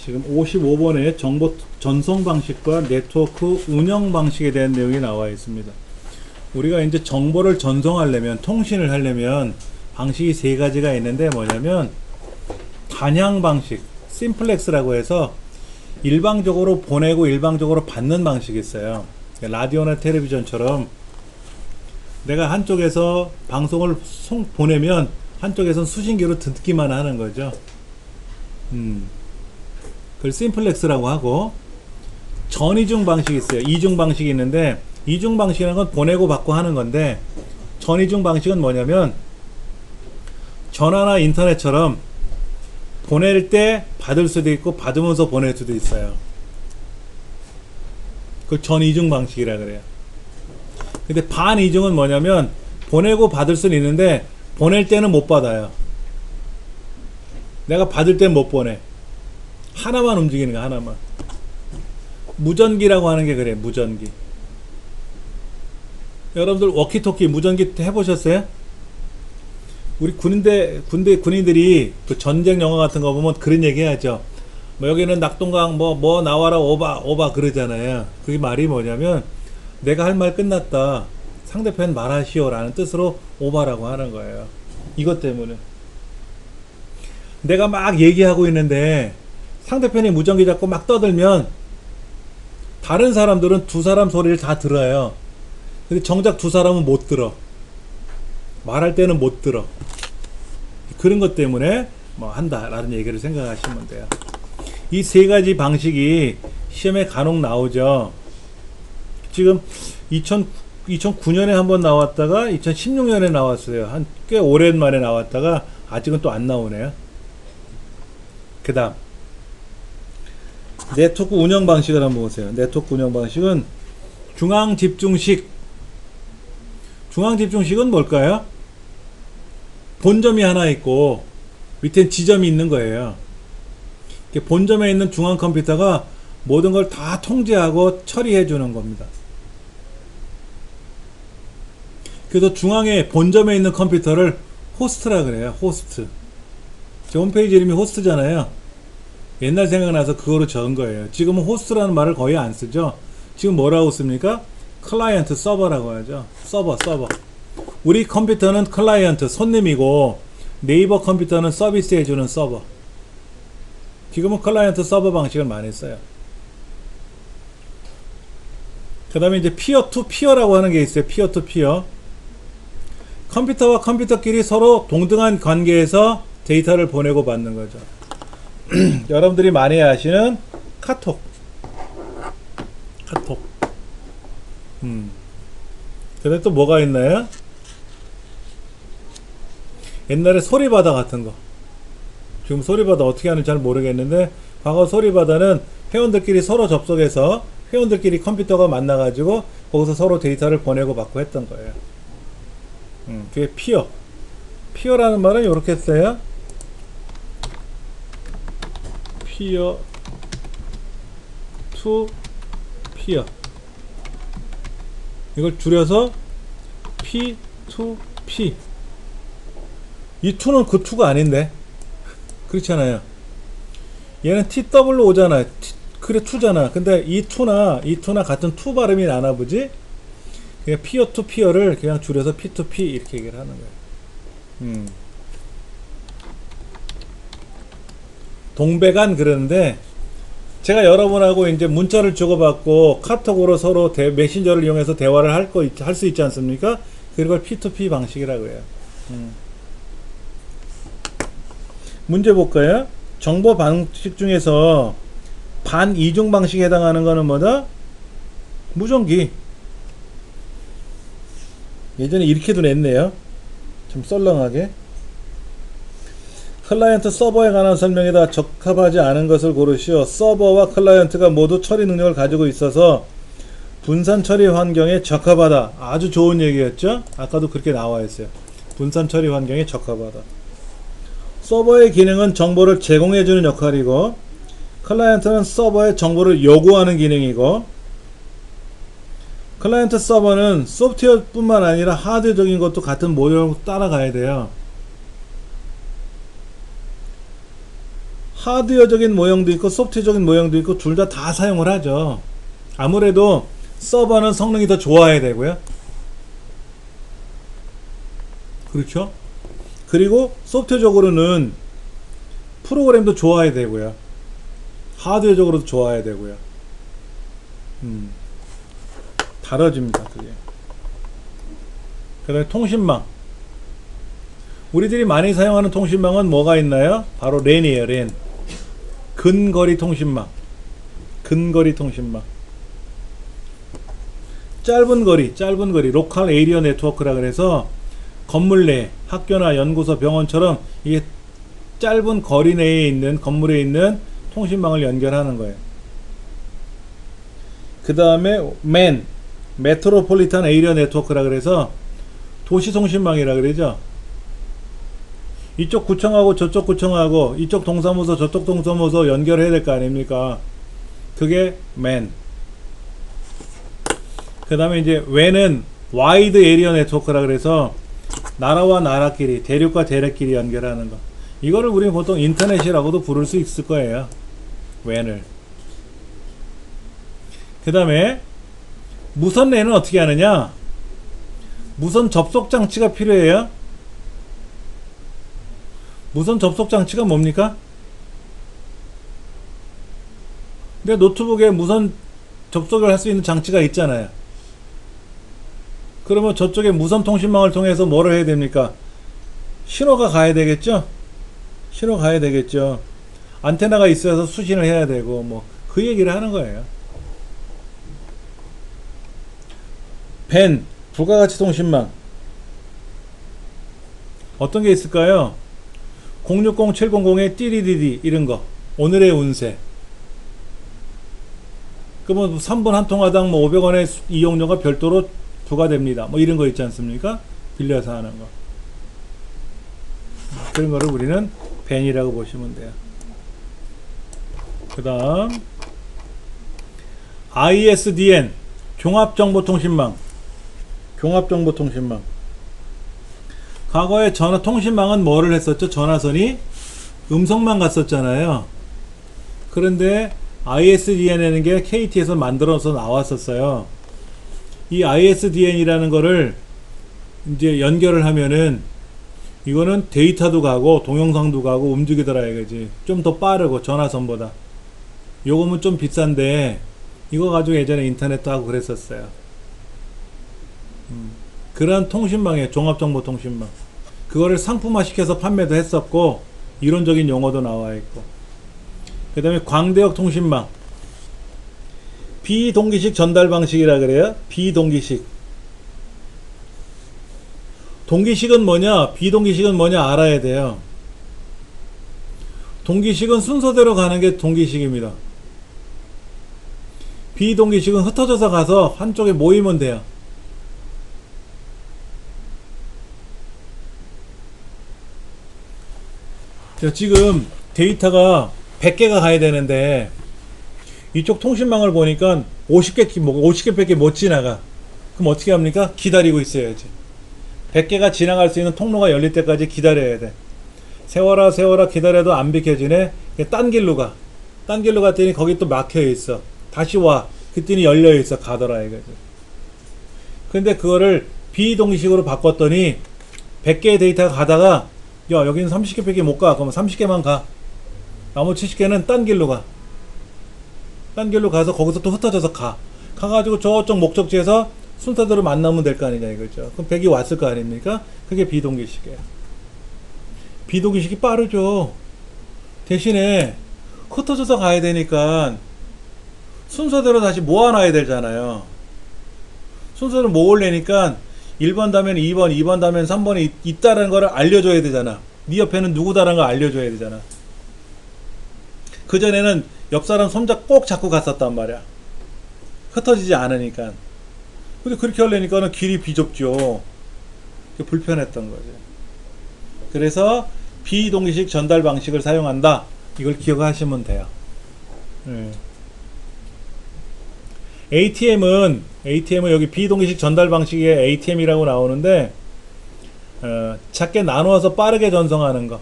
지금 55번에 정보 전송 방식과 네트워크 운영 방식에 대한 내용이 나와 있습니다. 우리가 이제 정보를 전송하려면, 통신을 하려면 방식이 세 가지가 있는데 뭐냐면 단향 방식, 심플렉스라고 해서 일방적으로 보내고 일방적으로 받는 방식이 있어요. 라디오나 텔레비전처럼 내가 한쪽에서 방송을 보내면 한쪽에선 수신기로 듣기만 하는 거죠. 그걸 심플렉스라고 하고, 전이중 방식이 있어요. 이중 방식이 있는데, 이중 방식이라는 건 보내고 받고 하는 건데, 전이중 방식은 뭐냐면 전화나 인터넷처럼 보낼 때 받을 수도 있고 받으면서 보낼 수도 있어요. 그걸 전이중 방식이라 그래요. 근데 반이중은 뭐냐면 보내고 받을 수는 있는데 보낼 때는 못 받아요. 내가 받을 때는 못 보내. 하나만 움직이는 거야, 하나만. 무전기라고 하는 게 그래, 무전기. 여러분들 워키토키 무전기 해보셨어요? 우리 군인들이 그 전쟁 영화 같은 거 보면 그런 얘기 하죠. 뭐 여기는 낙동강 뭐 나와라 오바 그러잖아요. 그게 말이 뭐냐면 내가 할 말 끝났다, 상대편 말하시오 라는 뜻으로 오바라고 하는 거예요. 이것 때문에 내가 막 얘기하고 있는데 상대편이 무전기 잡고 막 떠들면 다른 사람들은 두 사람 소리를 다 들어요. 근데 정작 두 사람은 못 들어. 말할 때는 못 들어. 그런 것 때문에 뭐 한다라는 얘기를 생각하시면 돼요. 이 세 가지 방식이 시험에 간혹 나오죠. 지금 2009년에 한번 나왔다가 2016년에 나왔어요. 한 꽤 오랜만에 나왔다가 아직은 또 안 나오네요. 그 다음 네트워크 운영 방식을 한번 보세요. 네트워크 운영 방식은 중앙집중식. 중앙집중식은 뭘까요? 본점이 하나 있고 밑에 지점이 있는 거예요. 본점에 있는 중앙 컴퓨터가 모든 걸 다 통제하고 처리해 주는 겁니다. 그래서 중앙에 본점에 있는 컴퓨터를 호스트라 그래요. 호스트. 제 홈페이지 이름이 호스트잖아요. 옛날 생각나서 그거로 적은 거예요. 지금은 호스트라는 말을 거의 안 쓰죠. 지금 뭐라고 씁니까? 클라이언트, 서버라고 하죠. 서버. 우리 컴퓨터는 클라이언트, 손님이고 네이버 컴퓨터는 서비스 해주는 서버. 지금은 클라이언트 서버 방식을 많이 써요. 그 다음에 이제 피어 투 피어라고 하는 게 있어요. 피어 투 피어. 컴퓨터와 컴퓨터끼리 서로 동등한 관계에서 데이터를 보내고 받는 거죠. 여러분들이 많이 아시는 카톡. 그다음에 또 뭐가 있나요? 옛날에 소리바다 같은 거. 지금 소리바다 어떻게 하는지 잘 모르겠는데, 과거 소리바다는 회원들끼리 서로 접속해서 회원들끼리 컴퓨터가 만나가지고 거기서 서로 데이터를 보내고 받고 했던 거예요. 그게 피어. 피어라는 말은 이렇게 써요. 피어 투 피어. 이걸 줄여서 P2P. 이 2는 그 2가 아닌데. 그렇잖아요. 얘는 TWO잖아. 그래 2잖아. 근데 이 2나 같은 2 발음이 나나 보지? 그냥 피어 투 피어를 그냥 줄여서 P2P 이렇게 얘기를 하는 거예요. 동배간 그러는데, 제가 여러분하고 이제 문자를 주고받고 카톡으로 서로 메신저를 이용해서 대화를 할 수 있지 않습니까? 그걸 P2P 방식이라고 해요. 문제 볼까요? 정보 방식 중에서 반이중 방식에 해당하는 거는 뭐다? 무전기. 예전에 이렇게도 냈네요. 좀 썰렁하게. 클라이언트 서버에 관한 설명에다 적합하지 않은 것을 고르시오. 서버와 클라이언트가 모두 처리 능력을 가지고 있어서 분산 처리 환경에 적합하다. 아주 좋은 얘기였죠? 아까도 그렇게 나와 있어요. 분산 처리 환경에 적합하다. 서버의 기능은 정보를 제공해주는 역할이고, 클라이언트는 서버에 정보를 요구하는 기능이고, 클라이언트 서버는 소프트웨어 뿐만 아니라 하드적인 것도 같은 모델을 따라가야 돼요. 하드웨어적인 모형도 있고 소프트웨어적인 모형도 있고 둘 다 사용을 하죠. 아무래도 서버는 성능이 더 좋아야 되고요. 그렇죠? 그리고 소프트웨어적으로는 프로그램도 좋아야 되고요. 하드웨어적으로도 좋아야 되고요. 다뤄집니다, 그게. 그 다음에 통신망. 우리들이 많이 사용하는 통신망은 뭐가 있나요? 바로 랜이에요, 랜. 근거리 통신망. 근거리 통신망. 짧은 거리, 로컬 에리어 네트워크라 그래서 건물 내, 학교나 연구소, 병원처럼 이게 짧은 거리 내에 있는, 건물에 있는 통신망을 연결하는 거예요. 그 다음에 메트로폴리탄 에리어 네트워크라 그래서 도시 통신망이라 그러죠. 이쪽 구청하고 저쪽 구청하고 이쪽 동사무소 저쪽 동사무소 연결해야 될 거 아닙니까? 그게 그 다음에 이제 WAN은 와이드 에리어 네트워크라 그래서 나라와 나라끼리, 대륙과 대륙끼리 연결하는 거. 이거를 우리는 보통 인터넷이라고도 부를 수 있을 거예요. WAN을. 그 다음에 무선 랜은 어떻게 하느냐? 무선 접속 장치가 필요해요. 무선 접속 장치가 뭡니까? 내 노트북에 무선 접속을 할 수 있는 장치가 있잖아요. 그러면 저쪽에 무선 통신망을 통해서 뭐를 해야 됩니까? 신호가 가야 되겠죠? 신호 가야 되겠죠. 안테나가 있어서 수신을 해야 되고 뭐 그 얘기를 하는 거예요. 밴, 부가가치 통신망. 어떤 게 있을까요? 060, 700의 띠리디디 이런 거. 오늘의 운세. 그러면 3분 한 통화당 뭐 500원의 이용료가 별도로 부과됩니다. 뭐 이런 거 있지 않습니까? 빌려서 하는 거. 그런 거를 우리는 밴이라고 보시면 돼요. 그 다음 ISDN 종합정보통신망. 종합정보통신망. 과거에 통신망은 뭐를 했었죠? 전화선이 음성만 갔었잖아요. 그런데 ISDN이라는 게 KT에서 만들어서 나왔었어요. 이 ISDN이라는 거를 이제 연결을 하면은 이거는 데이터도 가고 동영상도 가고 움직이더라 이거지. 좀 더 빠르고 전화선보다. 요거는 좀 비싼데 이거 가지고 예전에 인터넷도 하고 그랬었어요. 그런 통신망이에요. 종합정보통신망. 그거를 상품화 시켜서 판매도 했었고 이론적인 용어도 나와 있고. 그 다음에 광대역 통신망. 비동기식 전달 방식이라 그래요. 비동기식. 동기식은 뭐냐, 비동기식은 뭐냐 알아야 돼요. 동기식은 순서대로 가는 게 동기식입니다. 비동기식은 흩어져서 가서 한쪽에 모이면 돼요. 지금 데이터가 100개가 가야 되는데 이쪽 통신망을 보니까 50개밖에 못 지나가. 그럼 어떻게 합니까? 기다리고 있어야지. 100개가 지나갈 수 있는 통로가 열릴 때까지 기다려야 돼. 세워라 기다려도 안 비켜지네. 딴 길로 가. 딴 길로 갔더니 거기 또 막혀 있어. 다시 와. 그랬더니 열려 있어. 가더라 이거지. 근데 그거를 비동기식으로 바꿨더니 100개의 데이터가 가다가 야 여기는 30개밖에 못 가. 그러면 30개만 가. 나머지 70개는 딴 길로 가. 딴 길로 가서 거기서 또 흩어져서 가. 가가지고 저쪽 목적지에서 순서대로 만나면 될 거 아니냐 이거죠. 그럼 100이 왔을 거 아닙니까? 그게 비동기식이에요. 비동기식이 빠르죠. 대신에 흩어져서 가야 되니까 순서대로 다시 모아놔야 되잖아요. 순서를 모으려니까 1번 다면 2번, 2번 다면 3번이 있다는 걸 알려줘야 되잖아. 네 옆에는 누구다라는 걸 알려줘야 되잖아. 그전에는 옆 사람 손잡 꼭 잡고 갔었단 말이야. 흩어지지 않으니까. 근데 그렇게 하려니까는 길이 비좁죠. 불편했던 거죠. 그래서 비동기식 전달 방식을 사용한다. 이걸 기억하시면 돼요. ATM은 여기 비동기식 전달 방식의 ATM이라고 나오는데 작게 나누어서 빠르게 전송하는 거.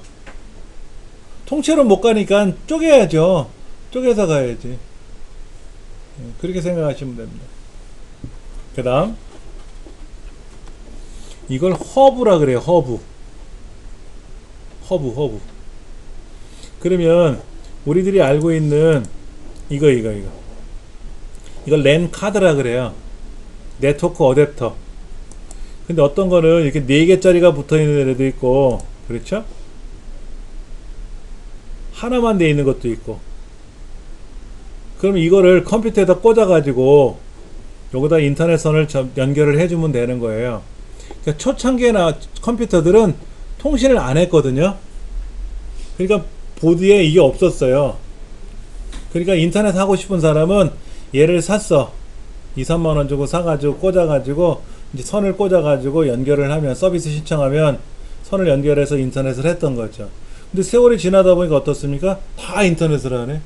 통째로 못 가니까 쪼개야죠. 쪼개서 가야지. 그렇게 생각하시면 됩니다. 그 다음 이걸 허브라 그래요. 허브. 그러면 우리들이 알고 있는 이걸 랜 카드라 그래요. 네트워크 어댑터. 근데 어떤 거는 이렇게 4개짜리가 붙어 있는 애도 있고, 그렇죠? 하나만 돼 있는 것도 있고. 그럼 이거를 컴퓨터에다 꽂아 가지고 여기다 인터넷선을 연결을 해주면 되는 거예요. 그러니까 초창기에나 컴퓨터들은 통신을 안 했거든요. 그러니까 보드에 이게 없었어요. 그러니까 인터넷 하고 싶은 사람은 얘를 샀어. 2, 3만원 주고 사가지고 꽂아가지고 이제 선을 꽂아가지고 연결을 하면, 서비스 신청하면 선을 연결해서 인터넷을 했던 거죠. 근데 세월이 지나다 보니까 어떻습니까? 다 인터넷을 하네.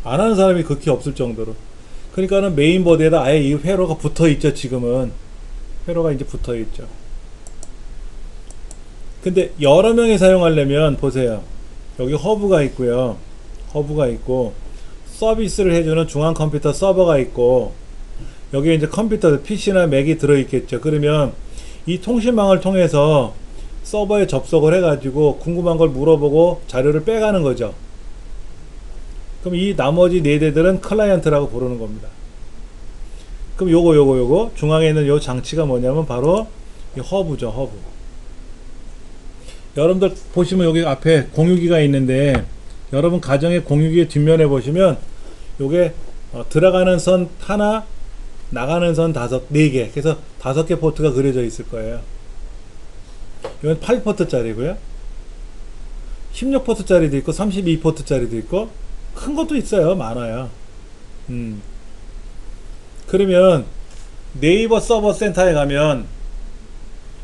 안 하는 사람이 극히 없을 정도로. 그러니까는 메인보드에다 아예 이 회로가 붙어 있죠. 지금은 회로가 이제 붙어 있죠. 근데 여러 명이 사용하려면 보세요. 여기 허브가 있고요. 허브가 있고 서비스를 해주는 중앙 컴퓨터 서버가 있고, 여기에 이제 컴퓨터 PC나 맥이 들어있겠죠. 그러면 이 통신망을 통해서 서버에 접속을 해가지고 궁금한 걸 물어보고 자료를 빼가는 거죠. 그럼 이 나머지 4대들은 클라이언트라고 부르는 겁니다. 그럼 요거 중앙에 있는 요 장치가 뭐냐면 바로 이 허브죠. 허브. 여러분들 보시면 여기 앞에 공유기가 있는데, 여러분 가정의 공유기의 뒷면에 보시면 요게 들어가는 선 하나, 나가는 선 4개, 그래서 5개 포트가 그려져 있을 거예요. 이건 8포트짜리고요 16포트짜리도 있고 32포트짜리도 있고 큰 것도 있어요. 많아요. 그러면 네이버 서버 센터에 가면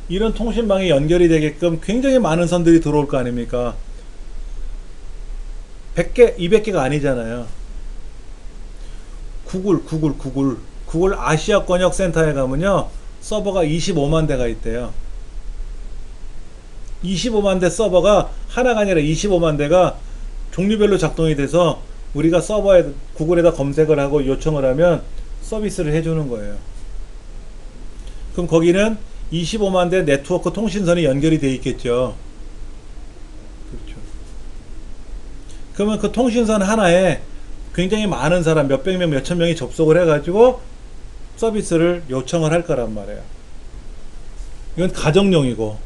이런 통신망이 연결이 되게끔 굉장히 많은 선들이 들어올 거 아닙니까? 100개, 200개가 아니잖아요. 구글 아시아 권역 센터에 가면요, 서버가 25만 대가 있대요. 25만 대 서버가 하나가 아니라 25만 대가 종류별로 작동이 돼서 우리가 서버에, 구글에다 검색을 하고 요청을 하면 서비스를 해주는 거예요. 그럼 거기는 25만 대 네트워크 통신선이 연결이 돼 있겠죠. 그렇죠. 그러면 그 통신선 하나에 굉장히 많은 사람, 몇백 명, 몇천 명이 접속을 해가지고 서비스를 요청을 할 거란 말이에요. 이건 가정용이고.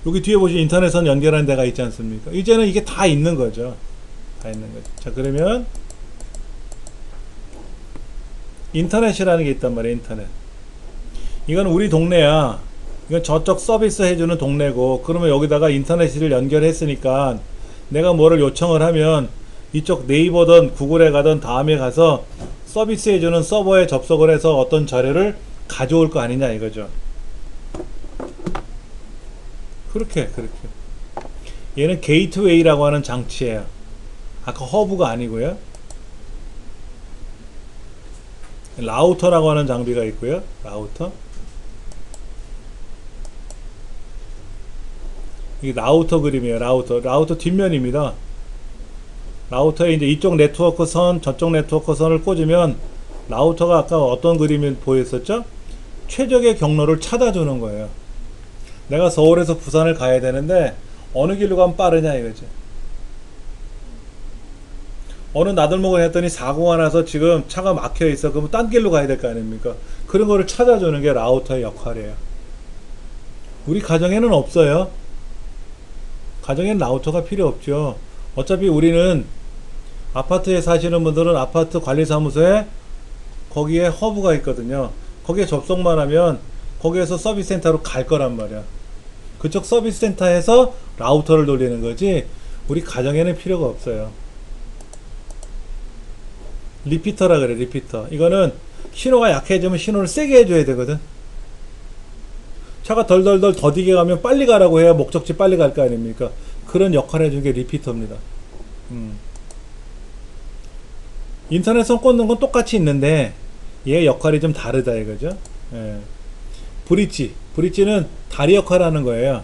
여기 뒤에 보시면 인터넷선 연결하는 데가 있지 않습니까? 이제는 이게 다 있는 거죠. 자, 그러면 인터넷이라는 게 있단 말이에요. 인터넷. 이건 우리 동네야. 이건 저쪽 서비스 해주는 동네고, 그러면 여기다가 인터넷을 연결했으니까 내가 뭐를 요청을 하면 이쪽 네이버든 구글에 가든 다음에 가서 서비스 해주는 서버에 접속을 해서 어떤 자료를 가져올 거 아니냐 이거죠. 그렇게. 얘는 게이트웨이라고 하는 장치예요. 아까 허브가 아니고요. 라우터라고 하는 장비가 있고요. 라우터. 이게 라우터 그림이에요. 라우터 뒷면입니다. 라우터에 이제 이쪽 네트워크 선, 저쪽 네트워크 선을 꽂으면 라우터가 아까 어떤 그림이 보였었죠? 최적의 경로를 찾아주는 거예요. 내가 서울에서 부산을 가야 되는데 어느 길로 가면 빠르냐 이거지. 어느 나들목을 했더니 사고가 나서 지금 차가 막혀 있어. 그러면 딴 길로 가야 될 거 아닙니까? 그런 거를 찾아주는 게 라우터의 역할이에요. 우리 가정에는 없어요. 가정에는 라우터가 필요 없죠. 어차피 우리는 아파트에 사시는 분들은 아파트 관리사무소에 거기에 허브가 있거든요. 거기에 접속만 하면 거기에서 서비스 센터로 갈 거란 말이야. 그쪽 서비스 센터에서 라우터를 돌리는 거지 우리 가정에는 필요가 없어요. 리피터라 그래. 리피터. 이거는 신호가 약해지면 신호를 세게 해줘야 되거든. 차가 덜덜덜 더디게 가면 빨리 가라고 해야 목적지 빨리 갈 거 아닙니까? 그런 역할을 해주는 게 리피터입니다. 인터넷선 꽂는 건 똑같이 있는데 얘 역할이 좀 다르다 이거죠. 예. 브릿지는 다리 역할을 하는 거예요.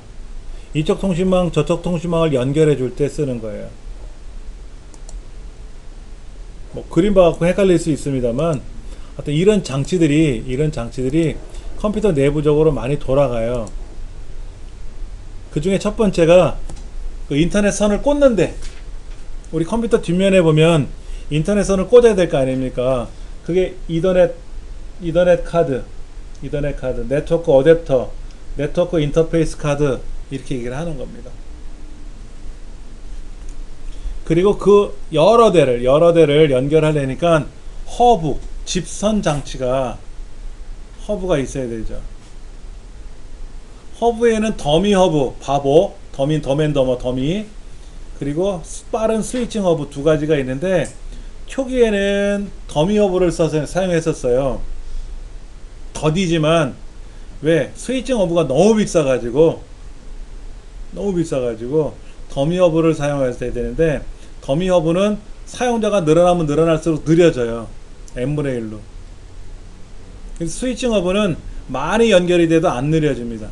이쪽 통신망 저쪽 통신망을 연결해 줄 때 쓰는 거예요. 뭐 그림 봐갖고 헷갈릴 수 있습니다만 하여튼 이런 장치들이 컴퓨터 내부적으로 많이 돌아가요. 그 중에 첫 번째가 그 인터넷 선을 꽂는데, 우리 컴퓨터 뒷면에 보면 인터넷 선을 꽂아야 될 거 아닙니까? 그게 이더넷 카드, 네트워크 어댑터, 네트워크 인터페이스 카드, 이렇게 얘기를 하는 겁니다. 그리고 그 여러 대를 연결하려니까 허브, 집선 장치가 허브가 있어야 되죠. 허브에는 더미 허브, 바보, 더맨더머 더미, 그리고 빠른 스위칭 허브 두 가지가 있는데, 초기에는 더미 허브를 사용했었어요. 더디지만 왜 스위칭 허브가 너무 비싸가지고 더미 허브를 사용했어야 되는데, 더미 허브는 사용자가 늘어나면 늘어날수록 느려져요. n분의 1로. 스위칭 허브는 많이 연결이 돼도 안 느려집니다.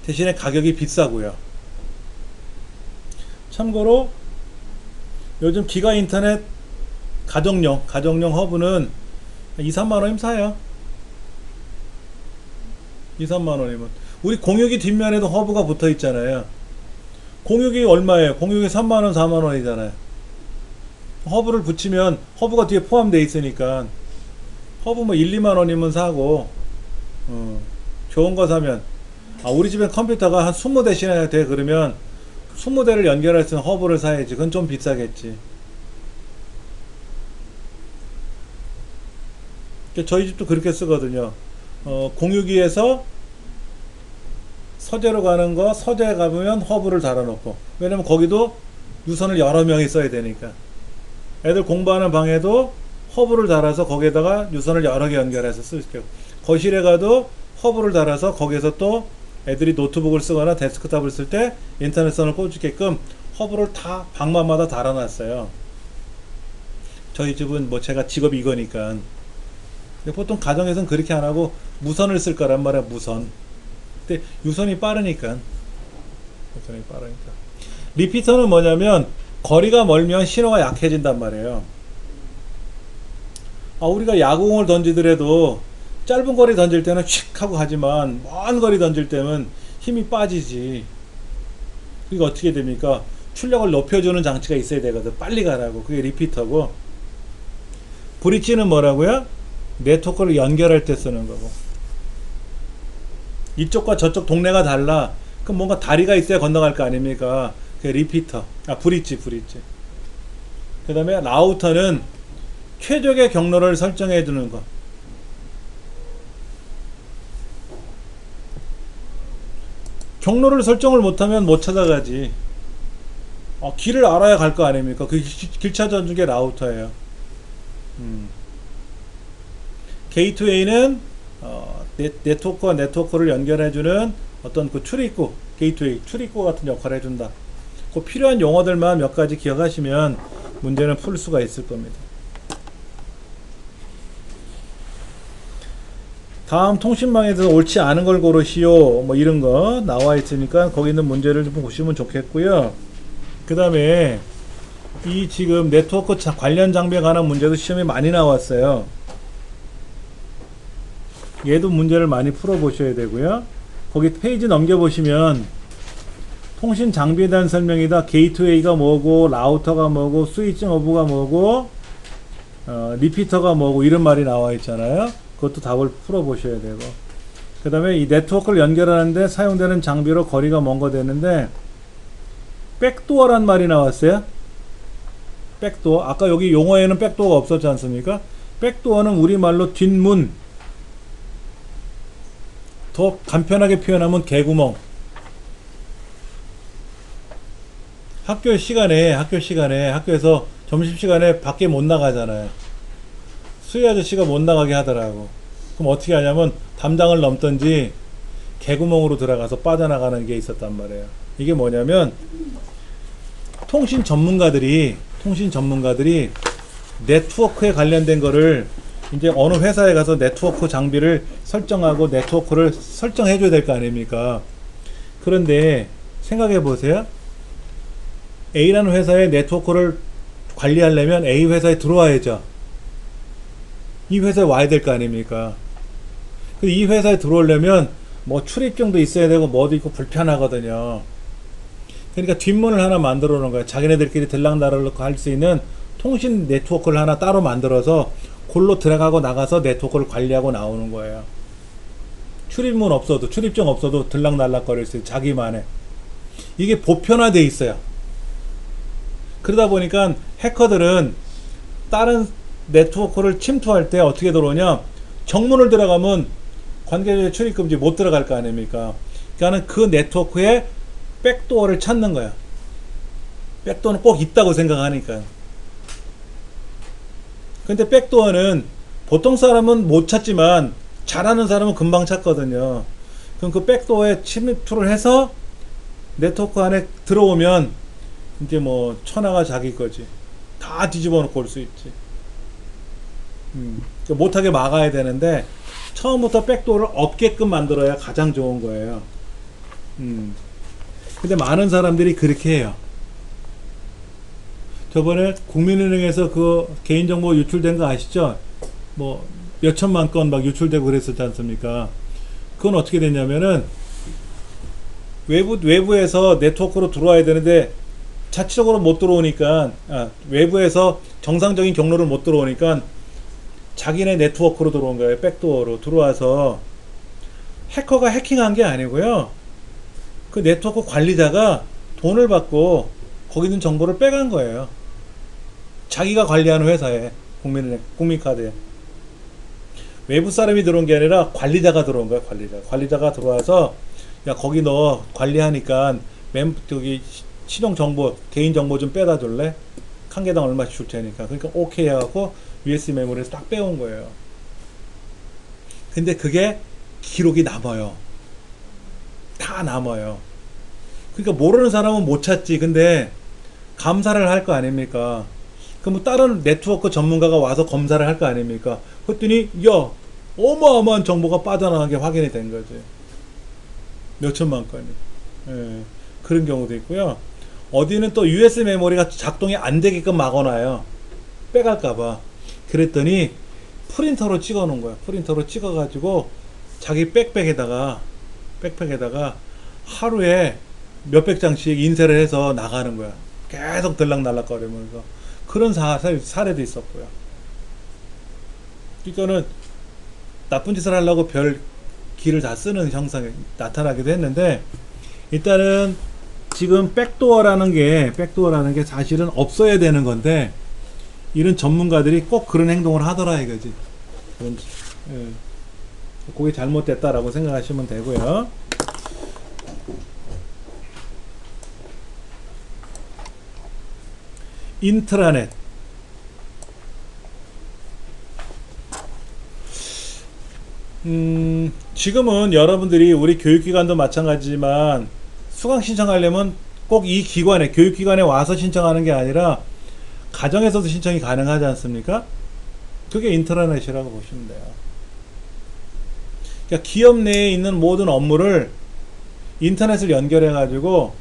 대신에 가격이 비싸고요. 참고로 요즘 기가 인터넷 가정용 허브는 2~3만원이면 사요. 2~3만원이면. 우리 공유기 뒷면에도 허브가 붙어 있잖아요. 공유기 얼마예요? 공유기 3만원 4만원이잖아요 허브를 붙이면 허브가 뒤에 포함되어 있으니까 허브 뭐 1~2만원이면 사고, 좋은 거 사면, 우리 집에 컴퓨터가 한 20대씩이나 돼 그러면 20대를 연결할 수 있는 허브를 사야지. 그건 좀 비싸겠지. 저희 집도 그렇게 쓰거든요. 공유기에서 서재로 가는 거, 서재에 가면 허브를 달아놓고, 왜냐면 거기도 유선을 여러 명이 써야 되니까. 애들 공부하는 방에도 허브를 달아서 거기에다가 유선을 여러 개 연결해서 쓸 수 있고, 거실에 가도 허브를 달아서 거기에서 또 애들이 노트북을 쓰거나 데스크탑을 쓸 때 인터넷선을 꽂게끔 허브를 다 방마마다 달아놨어요. 저희 집은 뭐 제가 직업이 이거니까. 근데 보통 가정에서는 그렇게 안 하고 무선을 쓸 거란 말이야, 무선. 근데 유선이 빠르니까. 리피터는 뭐냐면 거리가 멀면 신호가 약해진단 말이에요. 우리가 야구공을 던지더라도 짧은 거리 던질 때는 휙 하고 가지만 먼 거리 던질 때는 힘이 빠지지. 그게 어떻게 됩니까? 출력을 높여주는 장치가 있어야 되거든. 빨리 가라고. 그게 리피터고, 브릿지는 뭐라고요? 네트워크를 연결할 때 쓰는 거고. 이쪽과 저쪽 동네가 달라. 그럼 뭔가 다리가 있어야 건너갈 거 아닙니까? 그게 리피터. 브릿지. 그 다음에 라우터는 최적의 경로를 설정해 주는 거. 경로를 설정을 못하면 못 찾아가지. 길을 알아야 갈 거 아닙니까? 그 길 찾아주는 게 라우터예요. 게이트웨이는 네트워크와 네트워크를 연결해주는 어떤 그 출입구, 게이트웨이, 출입구 같은 역할을 해준다. 그 필요한 용어들만 몇 가지 기억하시면 문제는 풀 수가 있을 겁니다. 다음 통신망에서 옳지 않은 걸 고르시오, 뭐 이런 거 나와 있으니까 거기 있는 문제를 좀 보시면 좋겠고요. 그 다음에 이 지금 네트워크 관련 장비에 관한 문제도 시험에 많이 나왔어요. 얘도 문제를 많이 풀어 보셔야 되고요. 거기 페이지 넘겨 보시면 통신 장비에 대한 설명이다. 게이트웨이가 뭐고, 라우터가 뭐고, 스위칭 허브가 뭐고, 리피터가 뭐고, 이런 말이 나와 있잖아요. 그것도 답을 풀어 보셔야 되고, 그 다음에 이 네트워크를 연결하는데 사용되는 장비로 거리가 먼 거 되는데, 백도어란 말이 나왔어요. 백도어. 아까 여기 용어에는 백도어가 없었지 않습니까? 백도어는 우리말로 뒷문, 더 간편하게 표현하면 개구멍. 학교 시간에 학교에서 점심시간에 밖에 못 나가잖아요. 수희 아저씨가 못 나가게 하더라고. 그럼 어떻게 하냐면 담장을 넘던지 개구멍으로 들어가서 빠져나가는 게 있었단 말이에요. 이게 뭐냐면 통신 전문가들이 네트워크에 관련된 거를 이제 어느 회사에 가서 네트워크 장비를 설정하고 네트워크를 설정해 줘야 될 거 아닙니까? 그런데 생각해 보세요. A라는 회사의 네트워크를 관리하려면 A 회사에 들어와야죠. 이 회사에 와야 될 거 아닙니까? 근데 이 회사에 들어오려면 뭐 출입증도 있어야 되고 뭐도 있고 불편하거든요. 그러니까 뒷문을 하나 만들어 놓은 거예요. 자기네들끼리 들락날락 할 수 있는 통신 네트워크를 하나 따로 만들어서 골로 들어가고 나가서 네트워크를 관리하고 나오는 거예요. 출입문 없어도, 출입증 없어도 들락날락 거릴 수 있어요. 자기만의. 이게 보편화되어 있어요. 그러다 보니까 해커들은 다른 네트워크를 침투할 때 어떻게 들어오냐, 정문을 들어가면 관계자 출입금지 못 들어갈 거 아닙니까? 그러니까 그 네트워크에 백도어를 찾는 거야. 백도어는 꼭 있다고 생각하니까. 근데 백도어는 보통 사람은 못 찾지만 잘하는 사람은 금방 찾거든요. 그럼 그 백도어에 침투를 해서 네트워크 안에 들어오면 이제 뭐 천하가 자기 거지. 다 뒤집어 놓고 올 수 있지. 못하게 막아야 되는데 처음부터 백도어를 없게끔 만들어야 가장 좋은 거예요. 근데 많은 사람들이 그렇게 해요. 저번에 국민은행에서 그 개인정보 유출된 거 아시죠? 뭐 몇천만 건 막 유출되고 그랬었지 않습니까? 그건 어떻게 됐냐면은 외부에서 네트워크로 들어와야 되는데 자체적으로 못 들어오니까, 외부에서 정상적인 경로를 못 들어오니까 자기네 네트워크로 들어온 거예요. 백도어로 들어와서. 해커가 해킹한 게 아니고요, 그 네트워크 관리자가 돈을 받고 거기 있는 정보를 빼간 거예요. 자기가 관리하는 회사에, 국민카드에. 외부 사람이 들어온 게 아니라 관리자가 들어온 거예요. 관리자가 들어와서, 야, 거기 너 관리하니까 저기 신용정보, 개인정보 좀 빼다 줄래? 한 개당 얼마씩 줄 테니까. 그러니까 오케이 해갖고 USB 메모리에서 딱 빼온 거예요. 근데 그게 기록이 남아요. 다 남아요. 그러니까 모르는 사람은 못 찾지. 근데 감사를 할 거 아닙니까? 그럼 다른 네트워크 전문가가 와서 검사를 할 거 아닙니까? 그랬더니 야, 어마어마한 정보가 빠져나간 게 확인이 된 거지. 몇천만 건이. 예, 그런 경우도 있고요. 어디는 또 USB 메모리가 작동이 안 되게끔 막아놔요. 빼갈까봐. 그랬더니 프린터로 찍어 놓은 거야. 프린터로 찍어 가지고 자기 백팩에다가 하루에 몇백 장씩 인쇄를 해서 나가는 거야. 계속 들락날락 거리면서. 그런 사례도 있었고요. 그러니까는 나쁜 짓을 하려고 별 기를 다 쓰는 형상이 나타나기도 했는데, 일단은 지금 백도어라는 게 사실은 없어야 되는 건데, 이런 전문가들이 꼭 그런 행동을 하더라 이거지. 그게 잘못됐다라고 생각하시면 되고요. 인트라넷. 지금은 여러분들이 우리 교육기관도 마찬가지지만 수강 신청하려면 꼭 이 기관에, 교육기관에 와서 신청하는 게 아니라 가정에서도 신청이 가능하지 않습니까? 그게 인트라넷이라고 보시면 돼요. 그러니까 기업 내에 있는 모든 업무를 인터넷을 연결해 가지고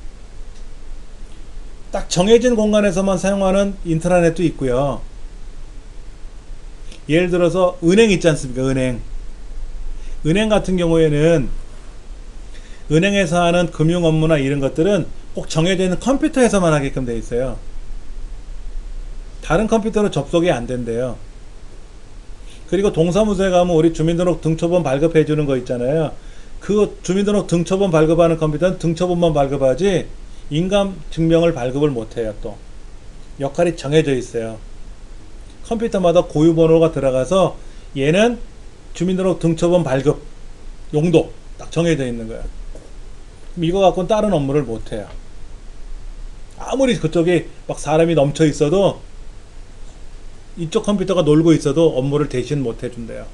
딱 정해진 공간에서만 사용하는 인트라넷도 있고요. 예를 들어서 은행 있지 않습니까? 은행 같은 경우에는 은행에서 하는 금융 업무나 이런 것들은 꼭 정해져 있는 컴퓨터에서만 하게끔 되어 있어요. 다른 컴퓨터로 접속이 안 된대요. 그리고 동사무소에 가면 우리 주민등록 등초본 발급해 주는 거 있잖아요. 그 주민등록 등초본 발급하는 컴퓨터는 등초본만 발급하지 인감 증명을 발급을 못해요. 또 역할이 정해져 있어요. 컴퓨터마다 고유번호가 들어가서 얘는 주민등록 등초본 발급 용도 딱 정해져 있는 거야. 그럼 이거 갖고는 다른 업무를 못해요. 아무리 그쪽에 막 사람이 넘쳐 있어도, 이쪽 컴퓨터가 놀고 있어도 업무를 대신 못 해준대요.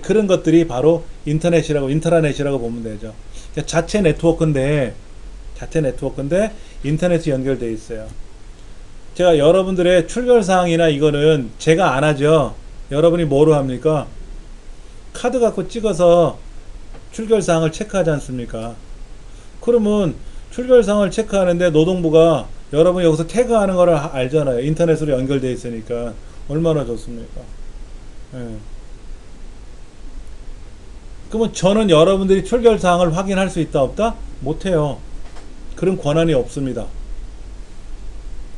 그런 것들이 바로 인트라넷이라고 보면 되죠. 그러니까 자체 네트워크인데 인터넷이 연결되어 있어요. 제가 여러분들의 출결사항이나 이거는 제가 안 하죠. 여러분이 뭐로 합니까? 카드 갖고 찍어서 출결사항을 체크하지 않습니까? 그러면 출결상을 체크하는데 노동부가 여러분 여기서 태그하는 거를 알잖아요. 인터넷으로 연결돼 있으니까 얼마나 좋습니까? 예. 그러면 저는 여러분들이 출결사항을 확인할 수 있다 없다? 못해요. 그런 권한이 없습니다.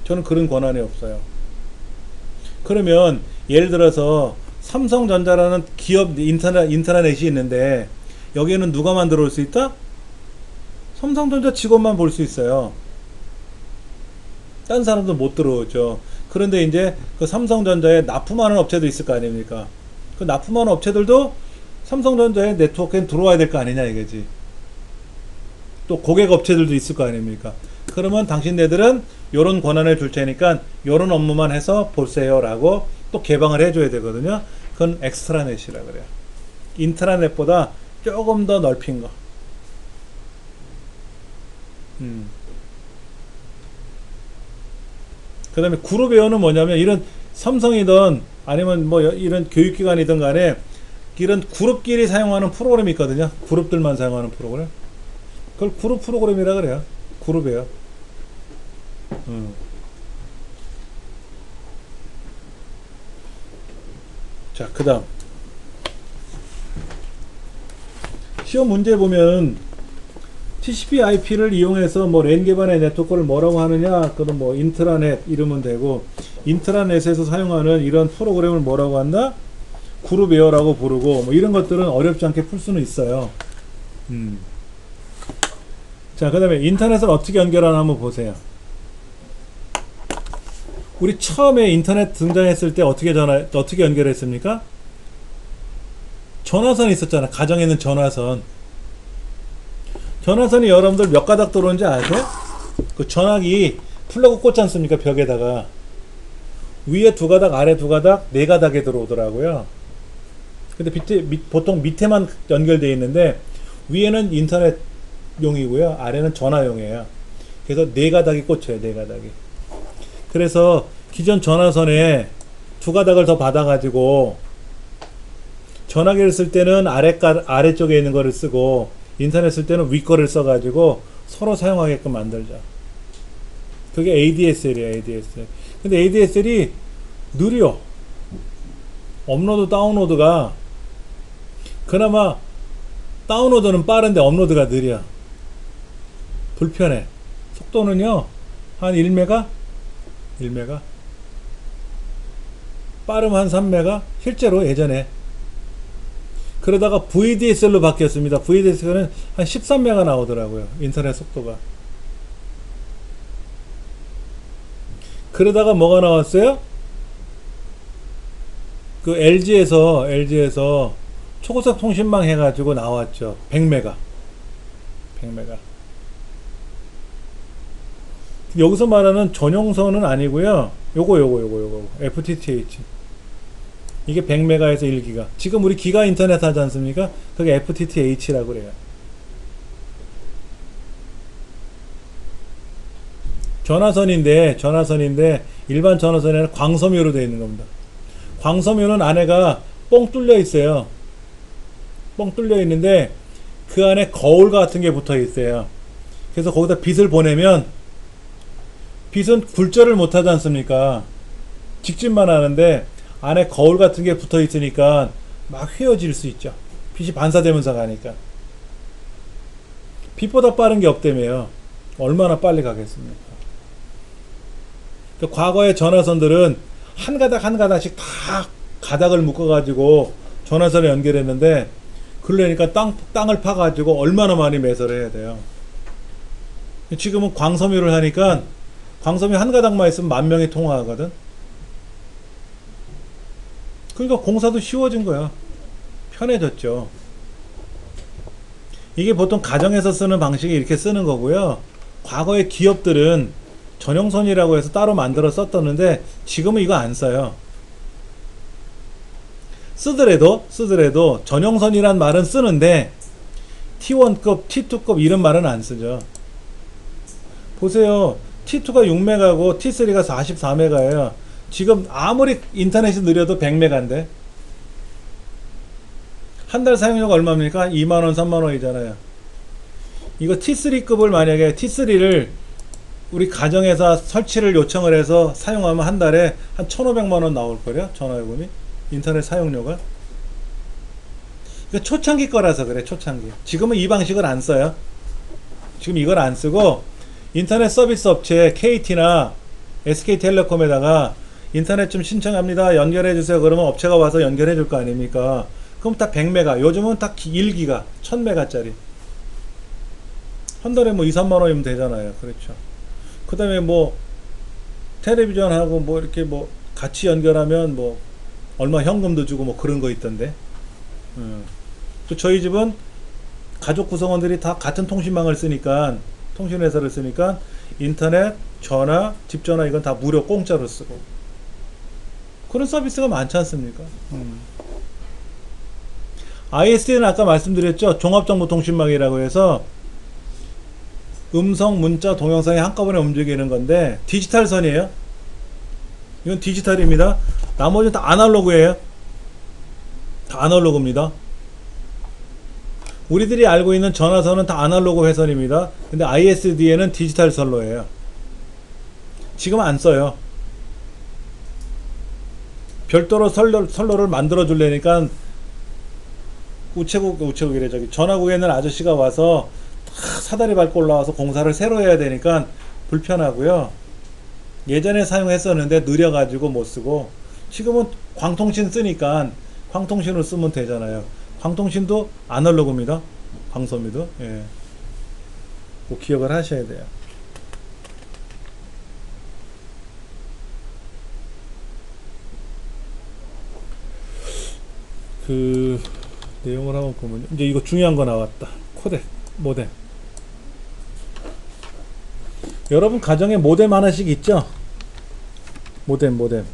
저는 그런 권한이 없어요. 그러면 예를 들어서 삼성전자라는 기업 인트라넷이 있는데 여기에는 누가만 들어올 수 있다? 삼성전자 직원만 볼 수 있어요. 딴 사람도 못 들어오죠. 그런데 이제 그 삼성전자에 납품하는 업체도 있을 거 아닙니까? 그 납품하는 업체들도 삼성전자의 네트워크에 들어와야 될 거 아니냐 이거지. 또 고객 업체들도 있을 거 아닙니까? 그러면 당신네들은 요런 권한을 줄 테니까 요런 업무만 해서 보세요 라고 또 개방을 해줘야 되거든요. 그건 엑스트라넷이라 그래요. 인트라넷보다 조금 더 넓힌 거. 그 다음에 그룹웨어는 뭐냐면 이런 삼성이든 아니면 뭐 이런 교육기관이든 간에 이런 그룹끼리 사용하는 프로그램이 있거든요. 그룹들만 사용하는 프로그램. 그걸 그룹 프로그램이라 그래요. 그룹이에요. 자, 그 다음 시험 문제 보면 TCP/IP를 이용해서 뭐 랜 기반의 네트워크를 뭐라고 하느냐? 그럼 뭐 인트라넷 이러면 되고, 인트라넷에서 사용하는 이런 프로그램을 뭐라고 한다? 그룹웨어라고 부르고, 뭐 이런 것들은 어렵지 않게 풀 수는 있어요. 자, 그 다음에 인터넷을 어떻게 연결하나 한번 보세요. 우리 처음에 인터넷 등장했을 때 어떻게 연결했습니까? 전화선이 있었잖아. 가정에 있는 전화선. 전화선이 여러분들 몇 가닥 들어오는지 아세요? 그 전화기 플러그 꽂지 않습니까? 벽에다가. 위에 두 가닥, 아래 두 가닥, 네 가닥에 들어오더라고요. 근데 보통 밑에만 연결되어 있는데, 위에는 인터넷용이고요. 아래는 전화용이에요. 그래서 네 가닥이 꽂혀요. 네 가닥이. 그래서 기존 전화선에 두 가닥을 더 받아가지고, 전화기를 쓸 때는 아래쪽에 있는 거를 쓰고, 인터넷 쓸 때는 위 거를 써가지고 서로 사용하게끔 만들자. 그게 ADSL이에요. ADSL. 근데 ADSL이 느려. 업로드 다운로드가 그나마 다운로드는 빠른데 업로드가 느려. 불편해. 속도는요 한 1메가? 1메가? 빠르면 한 3메가? 실제로 예전에. 그러다가 VDSL로 바뀌었습니다. VDSL은 한 13메가 나오더라고요. 인터넷 속도가. 그러다가 뭐가 나왔어요? 그 LG에서 초고속 통신망 해가지고 나왔죠. 100메가. 100메가. 여기서 말하는 전용선은 아니고요. 요거. FTTH. 이게 100메가에서 1기가. 지금 우리 기가 인터넷 하지 않습니까? 그게 FTTH라고 그래요. 전화선인데 일반 전화선에는 광섬유로 되어 있는 겁니다. 광섬유는 안에가 뻥 뚫려 있어요. 뻥 뚫려 있는데 그 안에 거울 같은 게 붙어 있어요. 그래서 거기다 빛을 보내면, 빛은 굴절을 못 하지 않습니까? 직진만 하는데 안에 거울 같은 게 붙어 있으니까 막 휘어질 수 있죠. 빛이 반사되면서 가니까. 빛보다 빠른 게 없다며요. 얼마나 빨리 가겠습니까? 과거의 전화선들은 한 가닥씩 다 가닥을 묶어가지고 전화선에 연결했는데, 그러려니까 땅을 파가지고 얼마나 많이 매설을 해야 돼요. 지금은 광섬유를 하니까 광섬유 한 가닥만 있으면 10,000명이 통화하거든. 그러니까 공사도 쉬워진 거야. 편해졌죠. 이게 보통 가정에서 쓰는 방식이 이렇게 쓰는 거고요. 과거의 기업들은 전용선이라고 해서 따로 만들어 썼었는데 지금은 이거 안 써요. 쓰더라도 전용선이란 말은 쓰는데 T1급, T2급 이런 말은 안 쓰죠. 보세요. T2가 6메가고 T3가 44메가예요. 지금 아무리 인터넷이 느려도 100메가인데 한 달 사용료가 얼마입니까? 2만원, 3만원이잖아요. 이거 T3급을 만약에 T3를 우리 가정에서 설치를 요청을 해서 사용하면 한 달에 한 1,500만원 나올 거래요. 전화요금이. 인터넷 사용료가. 이거 초창기 거라서 그래. 초창기. 지금은 이 방식을 안 써요. 지금 이걸 안 쓰고 인터넷 서비스 업체 KT나 SK텔레콤에다가 인터넷 좀 신청합니다. 연결해 주세요. 그러면 업체가 와서 연결해 줄 거 아닙니까? 그럼 딱 100메가. 요즘은 딱 1기가 1000메가짜리. 한 달에 뭐 2, 3만 원이면 되잖아요. 그렇죠. 그 다음에 뭐 텔레비전하고 뭐 이렇게 뭐 같이 연결하면 뭐 얼마 현금도 주고 뭐 그런 거 있던데. 또 저희 집은 가족 구성원들이 다 같은 통신망을 쓰니까, 통신회사를 쓰니까 인터넷, 전화, 집전화 이건 다 무료 공짜로 쓰고 그런 서비스가 많지 않습니까? ISD는 아까 말씀드렸죠. 종합정보통신망이라고 해서 음성, 문자, 동영상이 한꺼번에 움직이는 건데 디지털 선이에요. 이건 디지털입니다. 나머지는 다 아날로그예요. 다 아날로그입니다. 우리들이 알고 있는 전화선은 다 아날로그 회선입니다. 근데 ISD에는 디지털 선로예요. 지금 안 써요. 별도로 선로를 만들어 줄래니까 우체국이래, 저기 전화국에 있는 아저씨가 와서 사다리 밟고 올라와서 공사를 새로 해야 되니까 불편하고요. 예전에 사용했었는데 느려가지고 못 쓰고, 지금은 광통신 쓰니까 광통신으로 쓰면 되잖아요. 광통신도 아날로그입니다. 광섬유도. 예. 꼭 기억을 하셔야 돼요. 그 내용을 한번 보면 이제 이거 중요한 거 나왔다. 코덱, 모뎀. 여러분 가정에 모뎀 하나씩 있죠? 모뎀이라고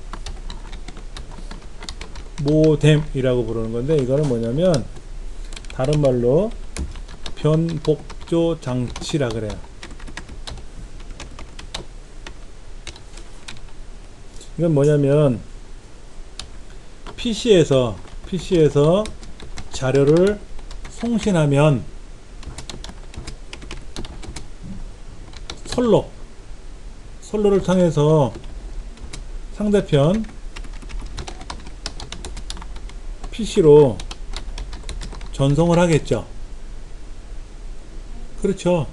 부르는 건데, 이거는 뭐냐면 다른 말로 변복조 장치라 그래요. 이건 뭐냐면 PC에서 자료를 송신하면 선로를 통해서 상대편 PC로 전송을 하겠죠. 그렇죠.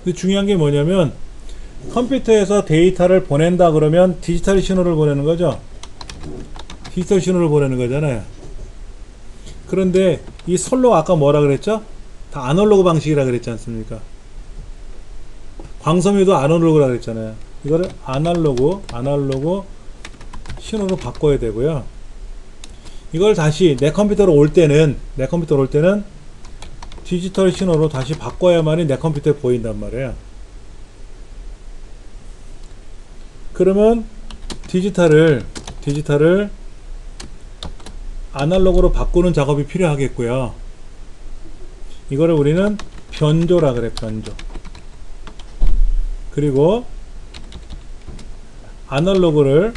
근데 중요한 게 뭐냐면 컴퓨터에서 데이터를 보낸다 그러면 디지털 신호를 보내는 거죠. 디지털 신호를 보내는 거잖아요. 그런데 이 선로가 아까 뭐라 그랬죠? 다 아날로그 방식이라 그랬지 않습니까? 광섬유도 아날로그라 그랬잖아요. 이거를 아날로그 신호로 바꿔야 되고요. 이걸 다시 내 컴퓨터로 올 때는 디지털 신호로 다시 바꿔야만이 내 컴퓨터에 보인단 말이에요. 그러면 디지털을 아날로그로 바꾸는 작업이 필요하겠고요. 이거를 우리는 변조라 그래, 변조. 그리고 아날로그를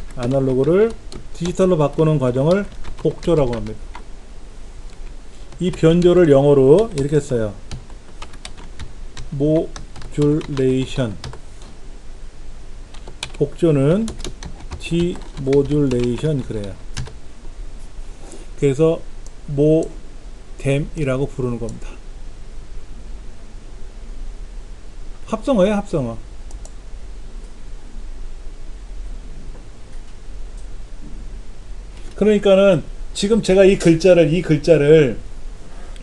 디지털로 바꾸는 과정을 복조라고 합니다. 이 변조를 영어로 이렇게 써요. 모듈레이션. 복조는 디모듈레이션 그래요. 그래서 모뎀이라고 부르는 겁니다. 합성어예요, 합성어. 그러니까는 지금 제가 이 글자를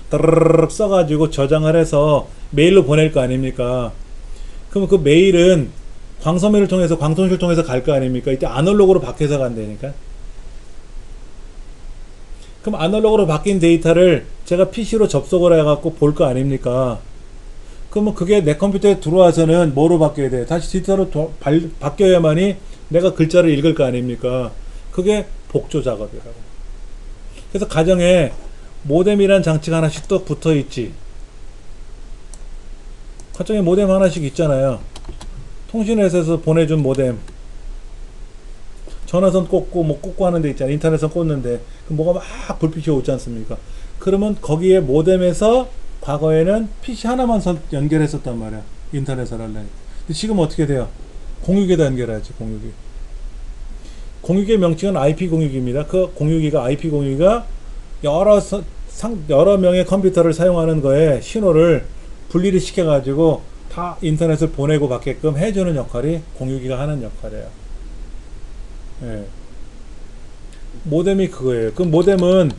따르르륵 써가지고 저장을 해서 메일로 보낼 거 아닙니까? 그럼 그 메일은 광섬유를 통해서, 광통신을 통해서 갈 거 아닙니까? 이때 아날로그로 바뀌어서 간다니까. 그럼 아날로그로 바뀐 데이터를 제가 PC로 접속을 해갖고 볼 거 아닙니까? 그러면 그게 내 컴퓨터에 들어와서는 뭐로 바뀌어야 돼요? 다시 디지털로 바뀌어야만이 내가 글자를 읽을 거 아닙니까? 그게 복조 작업이라고. 그래서 가정에 모뎀이란 장치가 하나씩 또 붙어 있지. 가정에 모뎀 하나씩 있잖아요. 통신회사에서 보내준 모뎀. 전화선 꽂고 뭐 꽂고 하는 데 있잖아요. 인터넷선 꽂는데 뭐가 막 불빛이 오지 않습니까? 그러면 거기에 모뎀에서 과거에는 PC 하나만 연결했었단 말이야. 인터넷을 하려니까. 근데 지금 어떻게 돼요? 공유기에다 연결하지, 공유기. 공유기의 명칭은 IP 공유기입니다. 그 공유기가, IP 공유기가 여러 명의 컴퓨터를 사용하는 거에 신호를 분리를 시켜가지고 다 인터넷을 보내고 받게끔 해주는 역할이 공유기가 하는 역할이에요. 예. 모뎀이 그거예요. 그 모뎀은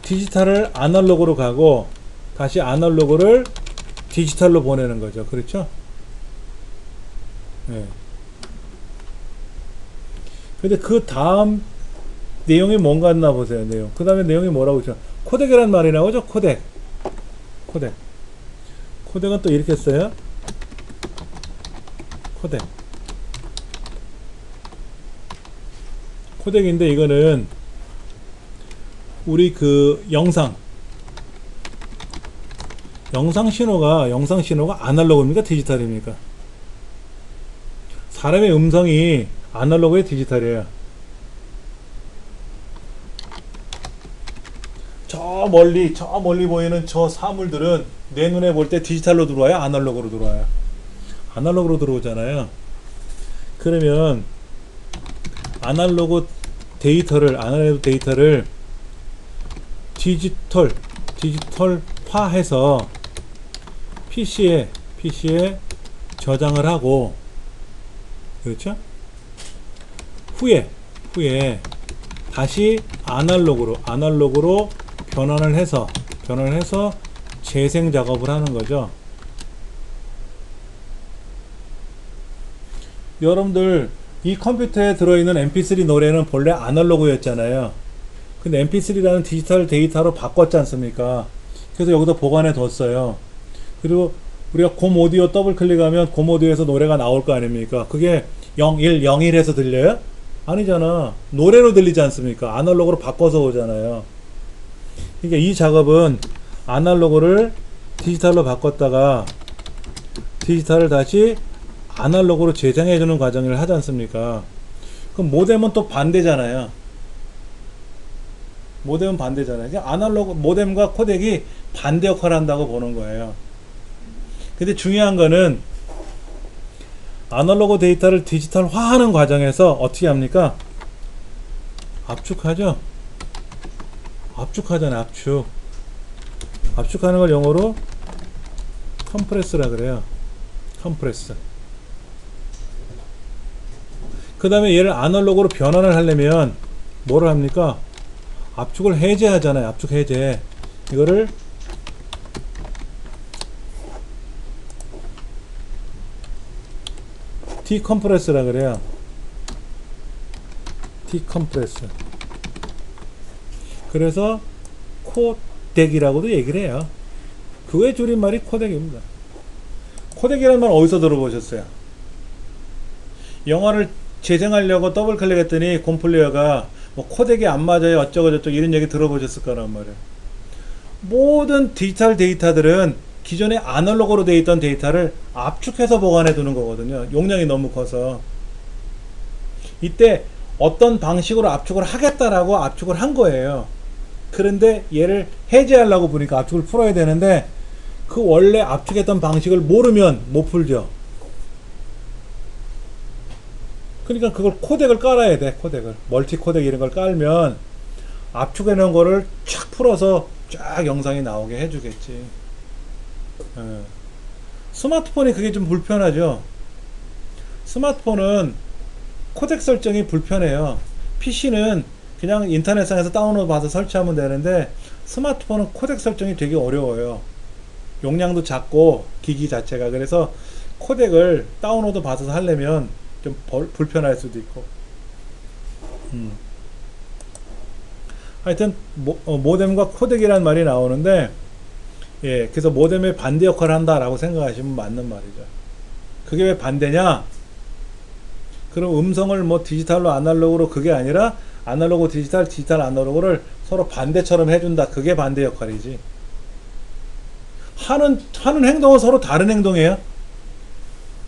디지털을 아날로그로 가고 다시 아날로그를 디지털로 보내는 거죠. 그렇죠? 예. 근데 그 다음 내용이 뭔가 있나 보세요. 내용. 그 다음에 내용이 뭐라고 했죠? 코덱이란 말이 나오죠? 코덱. 코덱. 코덱은 또 이렇게 써요. 코덱. 코덱인데 이거는 우리 그 영상 신호가 아날로그입니까? 디지털입니까? 사람의 음성이 아날로그의 디지털이에요. 저 멀리 보이는 저 사물들은 내 눈에 볼 때 디지털로 들어와요? 아날로그로 들어와요? 아날로그로 들어오잖아요. 그러면 아날로그 데이터를 디지털화해서 PC에 저장을 하고, 그렇죠? 후에 다시 아날로그로 변환을 해서 재생 작업을 하는 거죠. 여러분들 이 컴퓨터에 들어있는 mp3 노래는 본래 아날로그였잖아요. 근데 mp3라는 디지털 데이터로 바꿨지 않습니까? 그래서 여기다 보관해 뒀어요. 그리고 우리가 곰 오디오 더블 클릭하면 곰 오디오에서 노래가 나올 거 아닙니까? 그게 01해서 들려요? 아니잖아. 노래로 들리지 않습니까? 아날로그로 바꿔서 오잖아요. 그러니까 이 작업은 아날로그를 디지털로 바꿨다가 디지털을 다시 아날로그로 재생해 주는 과정을 하지 않습니까? 그럼 모뎀은 또 반대잖아요. 모뎀은 반대잖아요. 그러니까 아날로그 모뎀과 코덱이 반대 역할을 한다고 보는 거예요. 근데 중요한 거는 아날로그 데이터를 디지털화하는 과정에서 어떻게 합니까? 압축하죠. 압축하잖아요. 압축하는 걸 영어로 컴프레스라 그래요. 컴프레스. 그 다음에 얘를 아날로그로 변환을 하려면 뭐를 합니까? 압축을 해제하잖아요. 압축 해제. 이거를 디컴프레스라 그래요. 디컴프레스. 그래서 코덱이라고도 얘기를 해요. 그의 줄임말이 코덱입니다. 코덱이라는 말 어디서 들어보셨어요? 영화를 재생하려고 더블 클릭했더니 곰플레이어가 뭐 코덱이 안 맞아요 어쩌고 저쩌고 이런 얘기 들어보셨을 거란 말이에요. 모든 디지털 데이터들은 기존에 아날로그로 되어 있던 데이터를 압축해서 보관해 두는 거거든요. 용량이 너무 커서. 이때 어떤 방식으로 압축을 하겠다라고 압축을 한 거예요. 그런데 얘를 해제하려고 보니까 압축을 풀어야 되는데 그 원래 압축했던 방식을 모르면 못 풀죠. 그러니까 그걸 코덱을 깔아야 돼. 코덱을 멀티 코덱 이런 걸 깔면 압축해 놓은 거를 쫙 풀어서 쫙 영상이 나오게 해주겠지. 스마트폰이 그게 좀 불편하죠. 스마트폰은 코덱 설정이 불편해요. PC는 그냥 인터넷상에서 다운로드 받아서 설치하면 되는데 스마트폰은 코덱 설정이 되게 어려워요. 용량도 작고 기기 자체가. 그래서 코덱을 다운로드 받아서 하려면 좀 불편할 수도 있고. 하여튼 모뎀과 코덱이라는 말이 나오는데, 예, 그래서 모뎀의 반대 역할을 한다라고 생각하시면 맞는 말이죠. 그게 왜 반대냐? 그럼 음성을 뭐 디지털로 아날로그로 그게 아니라 아날로그 디지털, 디지털 아날로그를 서로 반대처럼 해준다. 그게 반대 역할이지. 하는 행동은 서로 다른 행동이에요.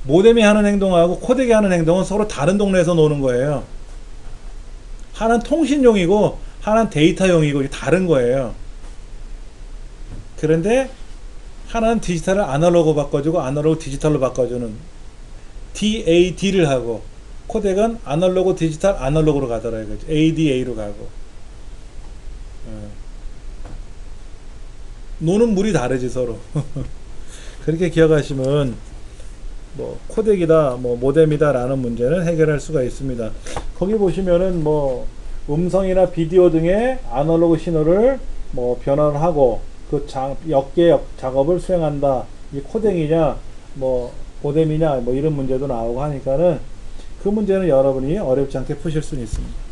모뎀이 하는 행동하고 코덱이 하는 행동은 서로 다른 동네에서 노는 거예요. 하나는 통신용이고 하나는 데이터용이고 다른 거예요. 그런데 하나는 디지털을 아날로그 바꿔주고 아날로그 디지털로 바꿔주는 DAD를 하고, 코덱은 아날로그 디지털 아날로그로 가더라 이거지. ADA로 가고. 노는 물이 다르지 서로. 그렇게 기억하시면 뭐 코덱이다 뭐 모뎀이다 라는 문제는 해결할 수가 있습니다. 거기 보시면은 뭐 음성이나 비디오 등의 아날로그 신호를 뭐 변환을 하고 그 역계 작업을 수행한다. 이 코덱이냐 뭐 모뎀이냐 뭐 이런 문제도 나오고 하니까는 그 문제는 여러분이 어렵지 않게 푸실 수는 있습니다.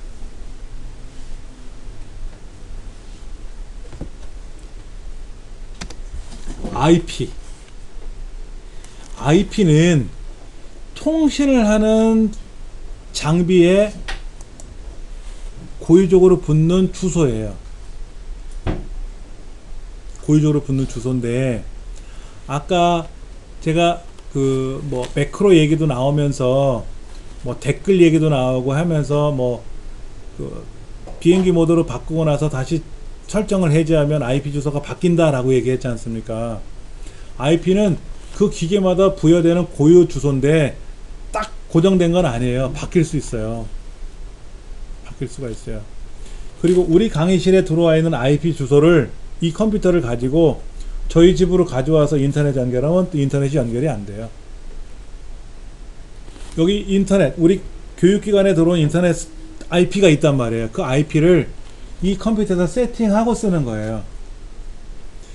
IP는 통신을 하는 장비에 고유적으로 붙는 주소예요. 고유적으로 붙는 주소인데, 아까 제가 그 뭐 매크로 얘기도 나오면서 뭐 댓글 얘기도 나오고 하면서 뭐 그 비행기 모드로 바꾸고 나서 다시 설정을 해제하면 IP 주소가 바뀐다라고 얘기했지 않습니까? IP는 그 기계마다 부여되는 고유 주소인데 딱 고정된 건 아니에요. 바뀔 수 있어요. 바뀔 수가 있어요. 그리고 우리 강의실에 들어와 있는 IP 주소를 이 컴퓨터를 가지고 저희 집으로 가져와서 인터넷 연결하면 또 인터넷이 연결이 안 돼요. 여기 인터넷, 우리 교육기관에 들어온 인터넷 IP가 있단 말이에요. 그 IP를 이 컴퓨터에서 세팅하고 쓰는 거예요.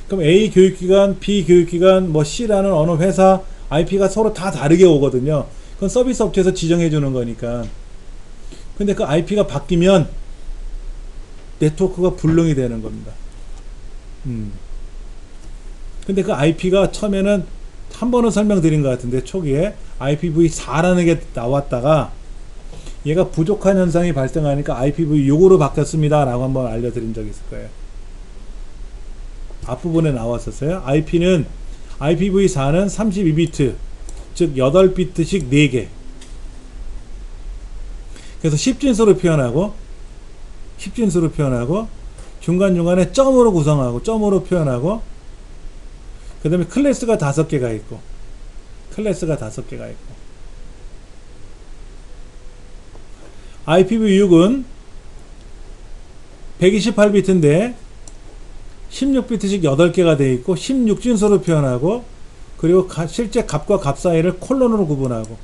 그럼 A 교육기관, B 교육기관, 뭐 C라는 어느 회사 IP가 서로 다 다르게 오거든요. 그건 서비스 업체에서 지정해 주는 거니까. 근데 그 IP가 바뀌면 네트워크가 불능이 되는 겁니다. 근데 그 IP가 처음에는 한 번은 설명드린 것 같은데 초기에 IPv4라는 게 나왔다가 얘가 부족한 현상이 발생하니까 IPv6으로 바뀌었습니다 라고 한번 알려드린 적이 있을 거예요. 앞부분에 나왔었어요. IP는 IPv4는 32비트 즉 8비트씩 4개, 그래서 10진수로 표현하고 중간중간에 점으로 구성하고 점으로 표현하고, 그 다음에 클래스가 5개가 있고 IPv6은 128비트인데 16비트씩 8개가 되어 있고 16진수로 표현하고, 그리고 실제 값과 값 사이를 콜론으로 구분하고,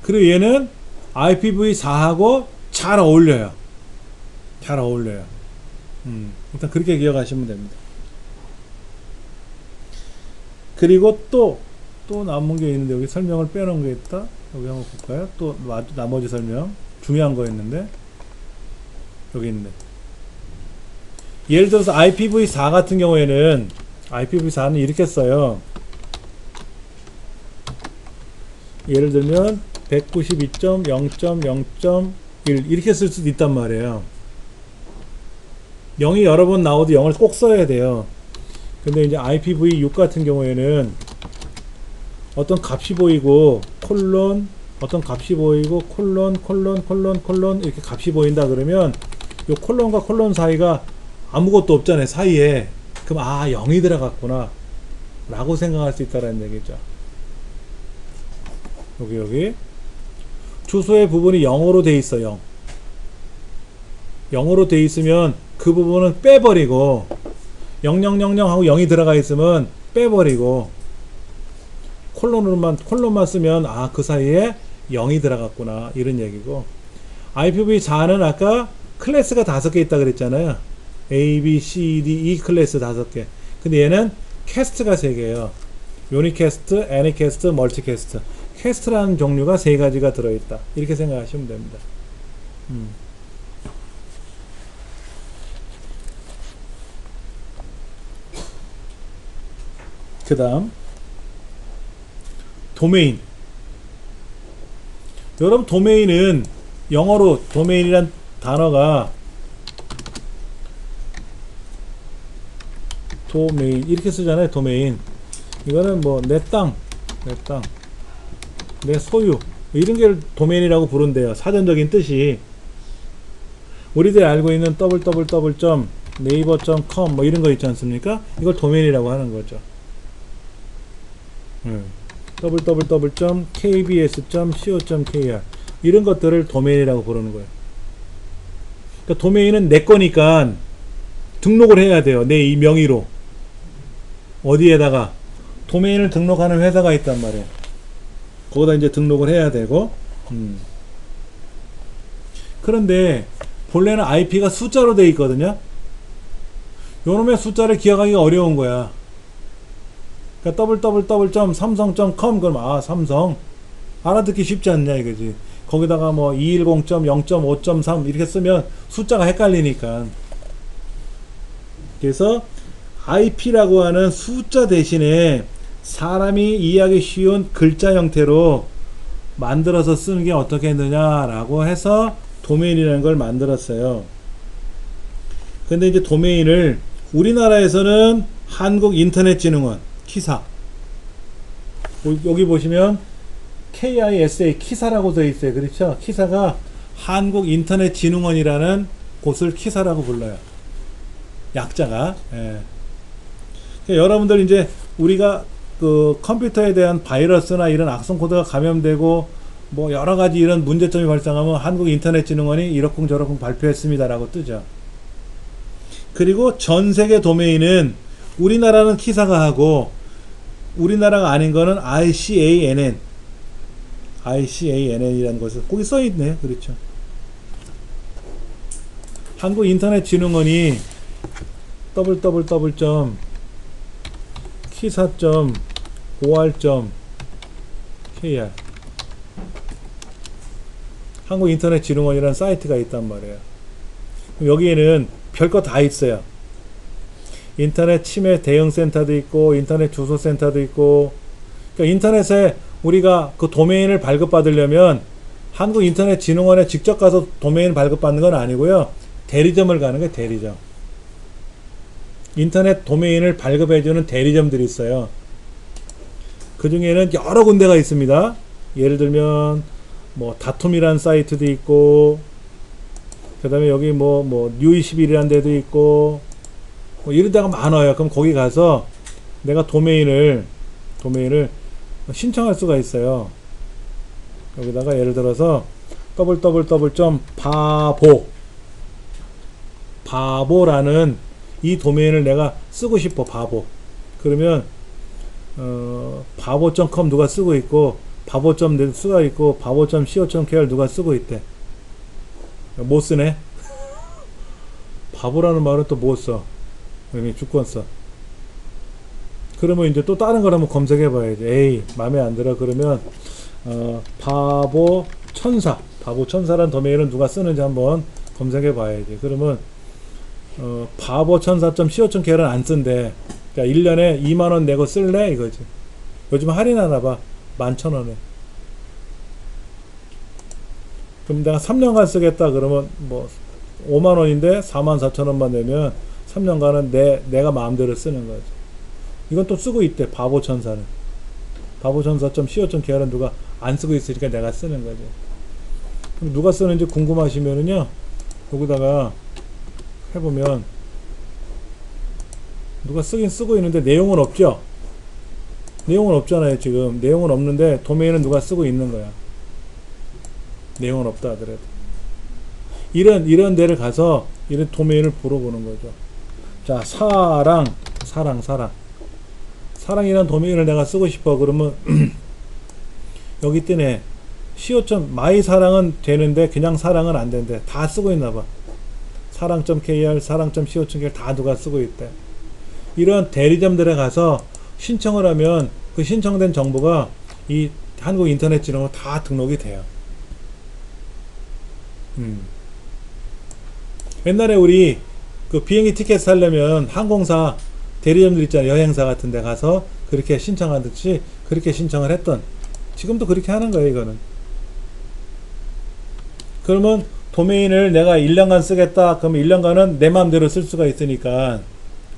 그리고 얘는 IPv4하고 잘 어울려요. 일단 그렇게 기억하시면 됩니다. 그리고 또 남은 게 있는데 여기 설명을 빼놓은 게 있다. 여기 한번 볼까요? 또 나머지 설명 중요한 거 있는데 여기 있는데, 예를 들어서 IPv4 같은 경우에는 IPv4는 이렇게 써요. 예를 들면 192.0.0.1 이렇게 쓸 수도 있단 말이에요. 0이 여러 번 나오도 0을 꼭 써야 돼요. 근데 이제 IPv6 같은 경우에는 어떤 값이 보이고 콜론, 어떤 값이 보이고 콜론 이렇게 값이 보인다 그러면 요 콜론과 콜론 사이가 아무것도 없잖아요, 사이에. 그럼 0이 들어갔구나 라고 생각할 수 있다는 얘기죠. 여기 주소의 부분이 0으로 돼 있어. 0으로 돼 있으면 그 부분은 빼버리고, 0000 하고 0이 들어가 있으면 빼버리고, 콜론만 쓰면 그 사이에 0이 들어갔구나 이런 얘기고, IPv4는 아까 클래스가 5개 있다 그랬잖아요. A, B, C, D, E 클래스 5개. 근데 얘는 캐스트가 3개예요. 유니캐스트, 애니캐스트, 멀티캐스트. 캐스트라는 종류가 3가지가 들어있다. 이렇게 생각하시면 됩니다. 그 다음 도메인. 여러분 도메인은 영어로 도메인이란 단어가 도메인 이렇게 쓰잖아요. 도메인. 이거는 뭐 내 땅, 내 소유 이런 게 도메인이라고 부른대요. 사전적인 뜻이. 우리들이 알고 있는 www. 네이버.com 뭐 이런 거 있지 않습니까? 이걸 도메인이라고 하는 거죠. www.kbs.co.kr 이런 것들을 도메인이라고 부르는 거예요. 그러니까 도메인은 내 거니까 등록을 해야 돼요. 내 이 명의로. 어디에다가 도메인을 등록하는 회사가 있단 말이에요. 거기다 이제 등록을 해야 되고. 그런데 본래는 IP가 숫자로 되어 있거든요. 요놈의 숫자를 기억하기가 어려운 거야. 그러니까 www.samsung.com 그럼 삼성 알아듣기 쉽지 않냐 이거지. 거기다가 뭐 210.0.5.3 이렇게 쓰면 숫자가 헷갈리니까. 그래서 IP라고 하는 숫자 대신에 사람이 이해하기 쉬운 글자 형태로 만들어서 쓰는 게 어떻게 했느냐라고 해서 도메인이라는 걸 만들었어요. 근데 이제 도메인을 우리나라에서는 한국인터넷진흥원 키사, 여기 보시면 KISA 키사라고 되어 있어요. 그렇죠? 키사가 한국인터넷진흥원이라는 곳을 키사라고 불러요. 약자가. 예. 그러니까 여러분들 이제 우리가 그 컴퓨터에 대한 바이러스나 이런 악성 코드가 감염되고 뭐 여러 가지 이런 문제점이 발생하면 한국인터넷진흥원이 이러쿵저러쿵 발표했습니다라고 뜨죠. 그리고 전 세계 도메인은 우리나라는 키사가 하고 우리나라가 아닌 거는 ICANN이라는 것을 거기 써 있네. 그렇죠. 한국인터넷진흥원이 www.kisa.or.kr 한국인터넷진흥원이라는 사이트가 있단 말이에요. 여기에는 별거 다 있어요. 인터넷 침해 대응센터도 있고 인터넷 주소센터도 있고. 그러니까 인터넷에 우리가 그 도메인을 발급받으려면 한국인터넷진흥원에 직접 가서 도메인 발급받는 건 아니고요. 대리점을 가는 거예요. 대리점. 인터넷 도메인을 발급해주는 대리점들이 있어요. 그 중에는 여러 군데가 있습니다. 예를 들면 뭐 다툼이라는 사이트도 있고, 그 다음에 여기 뭐 뉴21이라는 데도 있고, 뭐 이런 데가 많아요. 그럼 거기 가서 내가 도메인을 신청할 수가 있어요. 여기다가 예를 들어서 바보라는 이 도메인을 내가 쓰고 싶어. 바보. 그러면 바보.com 누가 쓰고 있고 바보.net 쓰고 있고 바보.co.kr 누가 쓰고 있대. 못 쓰네. 바보라는 말은 또 못 써. 여기 주권 써. 그러면 이제 또 다른 걸 한번 검색해 봐야지. 에이 마음에 안 들어. 그러면 바보천사라는 도메인을 누가 쓰는지 한번 검색해 봐야지. 그러면 바보천사.co.kr은 안 쓴대. 그러니까 1년에 2만원 내고 쓸래 이거지. 요즘 할인하나봐. 11,000원에. 그럼 내가 3년간 쓰겠다 그러면 뭐 5만원인데 44,000원만 내면 3년간은 내가 마음대로 쓰는 거지. 이건 또 쓰고 있대. 바보천사는. 바보천사.co.kr은 누가 안 쓰고 있으니까 내가 쓰는 거지. 그럼 누가 쓰는지 궁금하시면은요, 여기다가 해보면 누가 쓰긴 쓰고 있는데 내용은 없죠. 내용은 없잖아요. 지금 내용은 없는데 도메인은 누가 쓰고 있는 거야. 내용은 없다 하더라도 이런 데를 가서 이런 도메인을 물어보는 거죠. 자, 사랑이라는 도메인을 내가 쓰고 싶어. 그러면 여기 뜨네. 마이 사랑은 되는데 그냥 사랑은 안 된대. 다 쓰고 있나봐. 사랑.kr, 사랑.co.kr 다 누가 쓰고 있대. 이런 대리점들에 가서 신청을 하면 그 신청된 정보가 이 한국인터넷진흥원으로 다 등록이 돼요. 옛날에 우리 그 비행기 티켓 사려면 항공사 대리점들 있잖아요. 여행사 같은 데 가서 그렇게 신청하듯이 그렇게 신청을 했던, 지금도 그렇게 하는 거예요. 이거는. 그러면 도메인을 내가 1년간 쓰겠다 그러면 1년간은 내 마음대로 쓸 수가 있으니까,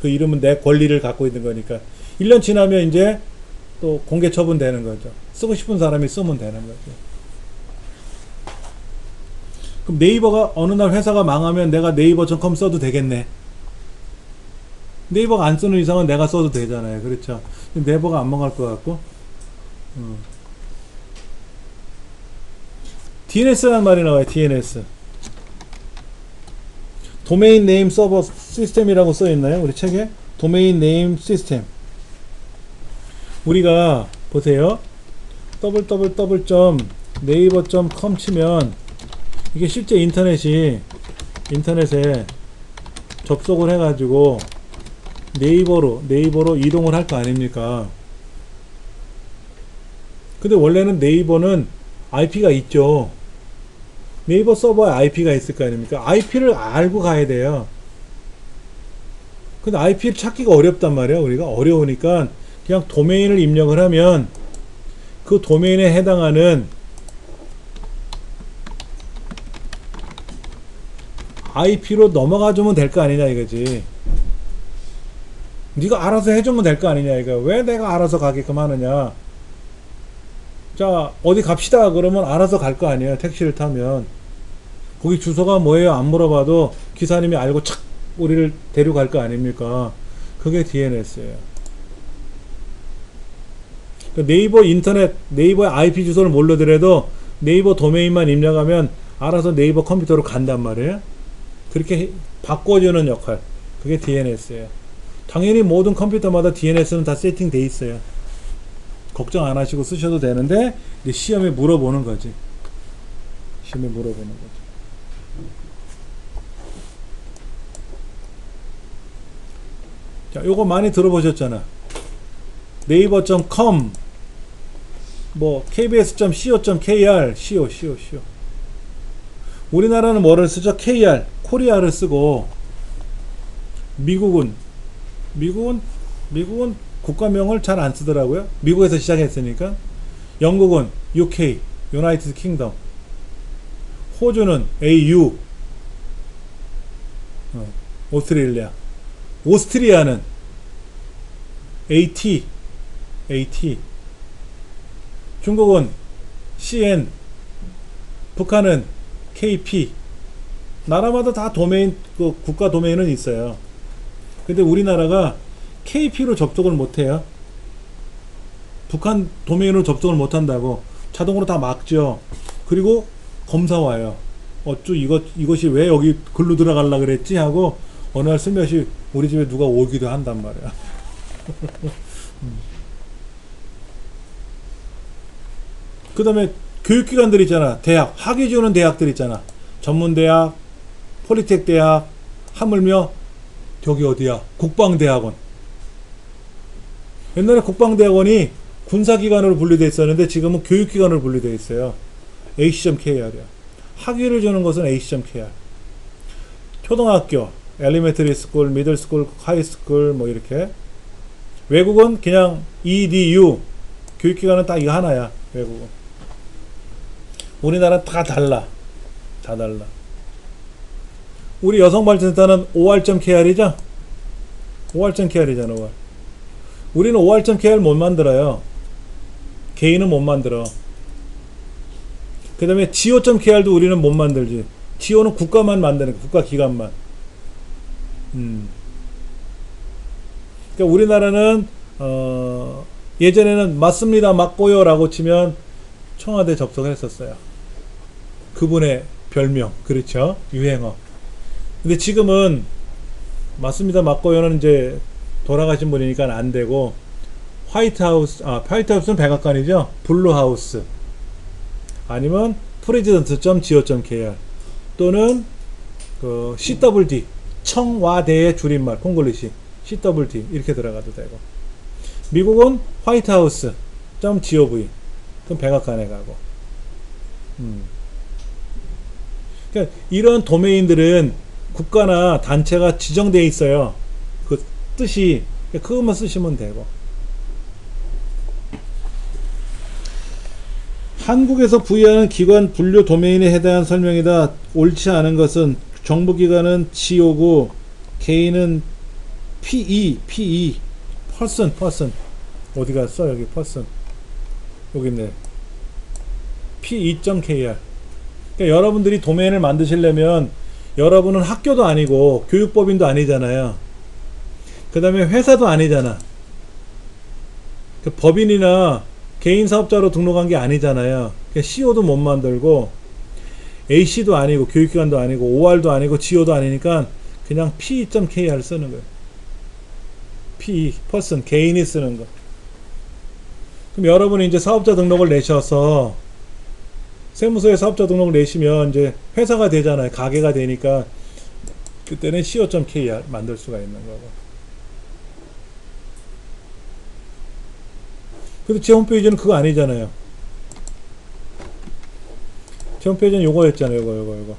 그 이름은 내 권리를 갖고 있는 거니까 1년 지나면 이제 또 공개 처분되는 거죠. 쓰고 싶은 사람이 쓰면 되는 거죠. 그럼 네이버가 어느 날 회사가 망하면 내가 네이버.com 써도 되겠네. 네이버가 안 쓰는 이상은 내가 써도 되잖아요. 그렇죠? 네이버가 안 망할 것 같고. DNS라는 말이 나와요. DNS. 도메인 네임 서버 시스템이라고 써 있나요? 우리 책에? 도메인 네임 시스템. 우리가 보세요. www.naver.com 치면 이게 실제 인터넷에 접속을 해가지고 네이버로 이동을 할 거 아닙니까? 근데 원래는 네이버는 IP가 있죠. 네이버 서버에 IP가 있을 거 아닙니까? IP를 알고 가야 돼요. 근데 IP를 찾기가 어렵단 말이에요. 우리가 어려우니까 그냥 도메인을 입력을 하면 그 도메인에 해당하는 IP로 넘어가 주면 될 거 아니냐 이거지. 네가 알아서 해주면 될 거 아니냐 이거. 왜 내가 알아서 가게끔 하느냐. 자 어디 갑시다 그러면 알아서 갈 거 아니에요. 택시를 타면 거기 주소가 뭐예요 안 물어봐도 기사님이 알고 착 우리를 데려갈 거 아닙니까. 그게 DNS예요. 네이버 인터넷 네이버의 IP 주소를 모르더라도 네이버 도메인만 입력하면 알아서 네이버 컴퓨터로 간단 말이에요. 그렇게 바꿔주는 역할, 그게 DNS예요. 당연히 모든 컴퓨터마다 DNS는 다 세팅돼 있어요. 걱정 안 하시고 쓰셔도 되는데 이제 시험에 물어보는 거지. 시험에 물어보는 거지. 자, 요거 많이 들어보셨잖아. 네이버.com 뭐 kbs.co.kr co. 우리나라는 뭐를 쓰죠? KR 코리아를 쓰고 미국은 국가명을 잘 안 쓰더라고요. 미국에서 시작했으니까. 영국은 UK 유나이티드 킹덤, 호주는 AU, 오스트레일리아, 오스트리아는 AT, 중국은 CN, 북한은 KP. 나라마다 다 도메인, 그 국가 도메인은 있어요. 근데 우리나라가 KP로 접속을 못해요. 북한 도메인으로 접속을 못한다고 자동으로 다 막죠. 그리고 검사 와요. 어쭈 이것이 왜 여기 글로 들어가려 그랬지 하고 어느 날 슬며시 우리 집에 누가 오기도 한단 말이야. 그 다음에 교육기관들 있잖아. 대학, 학위 주는 대학들 있잖아. 전문대학, 폴리텍 대학, 하물며 저기 어디야? 국방대학원. 옛날에 국방대학원이 군사기관으로 분류되어 있었는데 지금은 교육기관으로 분류되어 있어요. AC.KR이야. 학위를 주는 것은 AC.KR. 초등학교, 엘리멘터리 스쿨, 미들 스쿨, 하이 스쿨 뭐 이렇게. 외국은 그냥 EDU. 교육기관은 딱 이거 하나야. 외국은. 우리나라는 다 달라. 우리 여성발전센터는 OR.KR이죠? OR.KR이잖아, OR. 우리는 OR.KR 못 만들어요. 개인은 못 만들어. 그 다음에 GO.KR도 우리는 못 만들지. GO는 국가만 만드는 거야. 국가기관만. 그러니까 우리나라는, 예전에는 맞습니다, 맞고요 라고 치면 청와대 접속을 했었어요. 그분의 별명, 그렇죠? 유행어. 근데 지금은 맞습니다, 맞고요는 이제 돌아가신 분이니까 안 되고, 화이트하우스는 백악관이죠? 블루하우스. 아니면 president.go.kr 또는 그 CWD, 청와대의 줄임말, 콩글리시 CWD 이렇게 들어가도 되고. 미국은 화이트하우스.gov, 그럼 백악관에 가고. 그러니까 이런 도메인들은 국가나 단체가 지정되어 있어요. 그 뜻이. 그것만 쓰시면 되고. 한국에서 부여하는 기관 분류 도메인에 해당한 설명이다. 옳지 않은 것은 정부기관은 GO고 개인은 PE person 어디 갔어? 여기 person 여기 있네. PE.KR. 그러니까 여러분들이 도메인을 만드시려면 여러분은 학교도 아니고 교육법인도 아니잖아요. 그 다음에 회사도 아니잖아. 그 법인이나 개인 사업자로 등록한 게 아니잖아요. CO도 못 만들고 AC도 아니고 교육기관도 아니고 OR도 아니고 GO도 아니니까 그냥 P.KR 쓰는 거예요. P, person, 개인이 쓰는 거. 그럼 여러분이 이제 사업자 등록을 내셔서 세무서에 사업자 등록을 내시면 이제 회사가 되잖아요. 가게가 되니까 그때는 CO.KR 만들 수가 있는 거고. 근데 제 홈페이지는 그거 아니잖아요. 제 홈페이지는 요거였잖아요. 요거.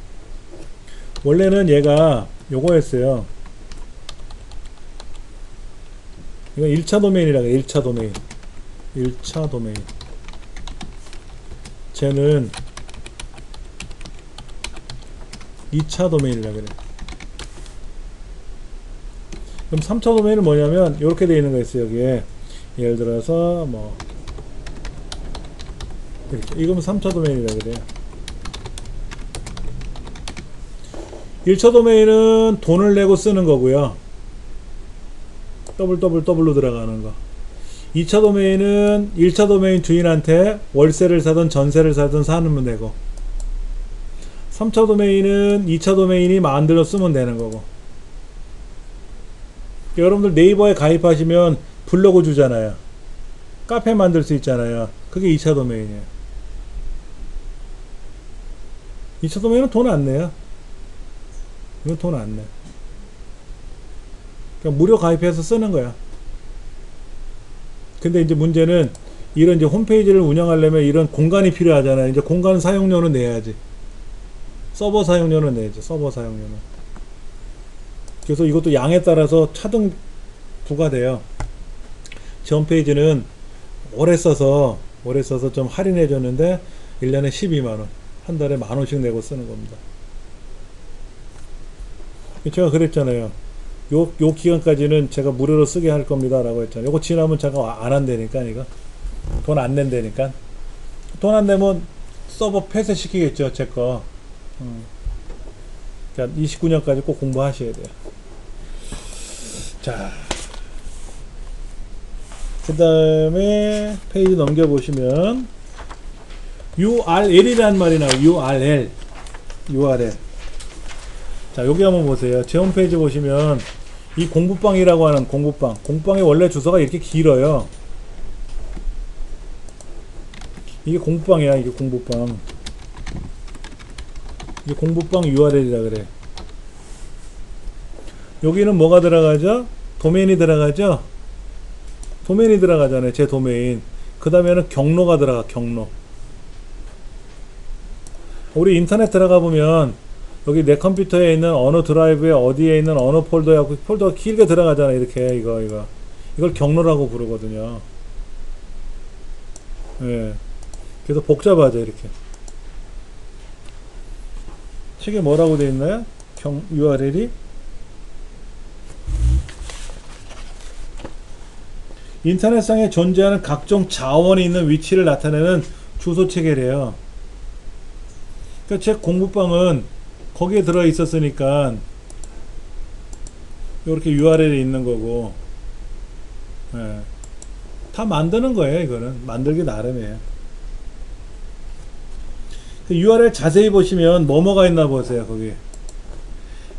원래는 얘가 요거였어요. 이건 1차 도메인이라고 해요. 1차 도메인. 1차 도메인. 쟤는 2차 도메인이라고 그래요. 그럼 3차 도메인은 뭐냐면 이렇게 되어 있는 거 있어요. 여기에 예를 들어서 뭐 이렇게 이거면 3차 도메인이라고 그래요. 1차 도메인은 돈을 내고 쓰는 거고요. 더블로 들어가는 거. 2차 도메인은 1차 도메인 주인한테 월세를 사든 전세를 사든 사면 되고, 3차 도메인은 2차 도메인이 만들어 쓰면 되는 거고. 여러분들 네이버에 가입하시면 블로그 주잖아요. 카페 만들 수 있잖아요. 그게 2차 도메인이에요. 2차 도메인은 돈 안 내요. 이건 돈 안 내. 그러니까 무료 가입해서 쓰는 거야. 근데 이제 문제는 이런 이제 홈페이지를 운영하려면 이런 공간이 필요하잖아요. 이제 공간 사용료는 내야지. 서버 사용료는 내야지. 서버 사용료는. 그래서 이것도 양에 따라서 차등 부과돼요. 제 홈페이지는 오래 써서 좀 할인해 줬는데 1년에 12만원, 한 달에 10,000원씩 내고 쓰는 겁니다. 제가 그랬잖아요. 요 기간까지는 제가 무료로 쓰게 할 겁니다 라고 했잖아요. 요거 지나면 제가 안 한다니까. 이거 돈 안 낸다니까. 돈 안 내면 서버 폐쇄시키겠죠, 제거. 그러니까 29년까지 꼭 공부하셔야 돼요. 자, 그 다음에 페이지 넘겨보시면 URL이라는 말이 나와요. URL. 자, 여기 한번 보세요. 제 홈페이지 보시면 이 공부방이라고 하는 공부방의 원래 주소가 이렇게 길어요. 이게 공부방이야. 이게 공부방. 이게 공부방 URL이라 그래. 여기는 뭐가 들어가죠? 도메인이 들어가죠? 도메인이 들어가잖아요. 제 도메인. 그 다음에는 경로가 들어가. 경로. 우리 인터넷 들어가 보면 여기 내 컴퓨터에 있는 어느 드라이브에 어디에 있는 어느 폴더에 폴더가 길게 들어가잖아요. 이렇게 이걸 경로라고 부르거든요. 예. 그래서 복잡하죠. 이렇게. 책에 뭐라고 되어 있나요? URL이 인터넷상에 존재하는 각종 자원이 있는 위치를 나타내는 주소 체계래요. 그러니까 제 공부방은 거기에 들어 있었으니까 이렇게 URL이 있는 거고, 예. 다 만드는 거예요. 이거는 만들기 나름이에요. 그 URL 자세히 보시면 뭐가 있나 보세요. 거기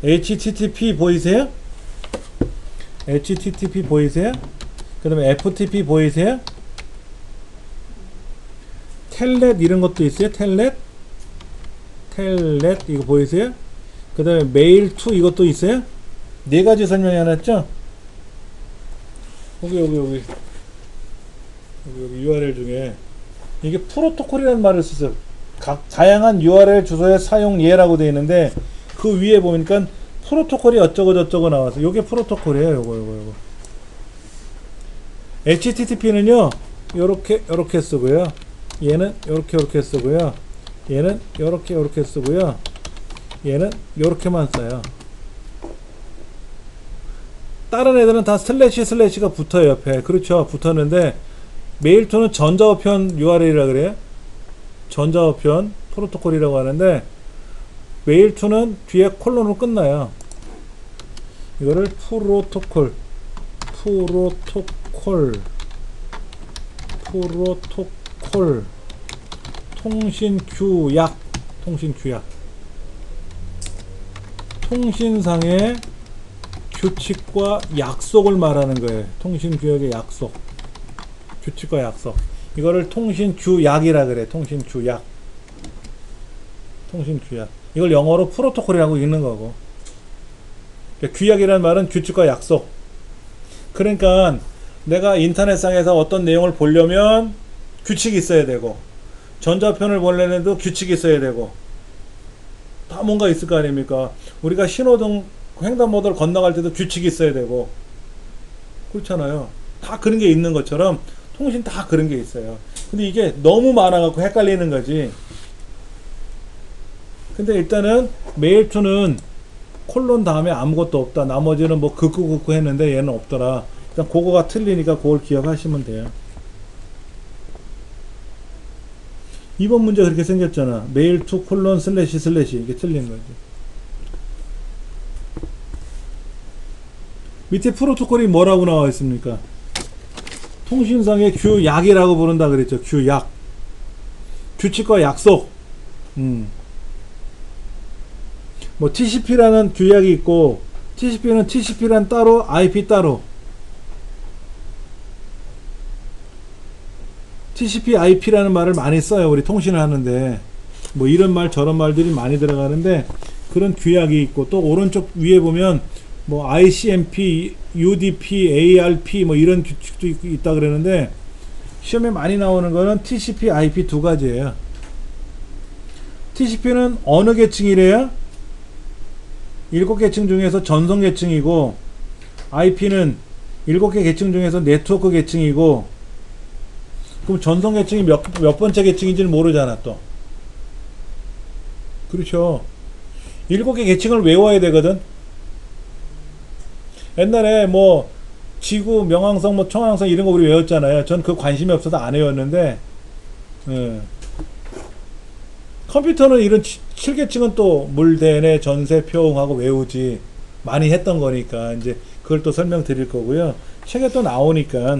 HTTP 보이세요? HTTP 보이세요? 그 다음에 FTP 보이세요? 텔넷 이런 것도 있어요. 텔넷 이거 보이세요? 그 다음에 메일 투 이것도 있어요. 네 가지 설명이 해놨죠? 여기 URL 중에 이게 프로토콜이라는 말을 쓰세요. 다양한 URL 주소의 사용 예라고 되어 있는데 그 위에 보니까 프로토콜이 어쩌고 저쩌고 나와서 요게 프로토콜이에요. 요거 HTTP는요 요렇게 쓰고요, 얘는 요렇게 쓰고요, 얘는 요렇게 쓰고요, 얘는 요렇게만 써요. 다른 애들은 다 슬래시가 붙어요. 옆에. 그렇죠, 붙었는데 메일2는 전자우편 URL이라 그래요. 전자우편 프로토콜이라고 하는데 메일2는 뒤에 콜론으로 끝나요. 이거를 프로토콜 프로토콜 통신규약 통신상의 규칙과 약속을 말하는 거예요. 통신규약의 약속, 규칙과 약속. 이거를 통신규약이라 그래. 통신규약. 이걸 영어로 프로토콜이라고 읽는 거고. 그러니까 규약이라는 말은 규칙과 약속. 그러니까 내가 인터넷상에서 어떤 내용을 보려면 규칙이 있어야 되고, 전자편을 보려면도 규칙이 있어야 되고, 다 뭔가 있을 거 아닙니까? 우리가 신호등 횡단보도를 건너갈 때도 규칙이 있어야 되고, 그렇잖아요. 다 그런 게 있는 것처럼 통신 다 그런 게 있어요. 근데 이게 너무 많아갖고 헷갈리는 거지. 근데 일단은 메일2는 콜론 다음에 아무것도 없다. 나머지는 뭐 극구 했는데 얘는 없더라. 일단 그거가 틀리니까 그걸 기억하시면 돼요. 이번 문제 그렇게 생겼잖아. 메일2 콜론 슬래시 이게 틀린 거지. 밑에 프로토콜이 뭐라고 나와 있습니까? 통신상의 규약이라고 부른다 그랬죠. 규약. 규칙과 약속. 뭐 TCP라는 규약이 있고, TCP는 TCP란 따로, IP 따로. TCP, IP라는 말을 많이 써요. 우리 통신을 하는데. 뭐 이런 말 저런 말들이 많이 들어가는데, 그런 규약이 있고, 또 오른쪽 위에 보면 뭐 ICMP, UDP, ARP 뭐 이런 규칙도 있다 그러는데, 시험에 많이 나오는 거는 TCP, IP 두 가지예요. TCP는 어느 계층이래요? 7계층 중에서 전송 계층이고, IP는 7개 계층 중에서 네트워크 계층이고, 그럼 전송 계층이 몇 번째 계층인지는 모르잖아, 또. 그렇죠. 7개 계층을 외워야 되거든. 옛날에 뭐 지구, 명왕성, 뭐 청왕성 이런 거 우리 외웠잖아요. 전 그 관심이 없어서 안 외웠는데, 컴퓨터는 이런 7계층은 또 물대내, 전세, 표응하고 외우지. 많이 했던 거니까 이제 그걸 또 설명드릴 거고요. 책에 또 나오니까.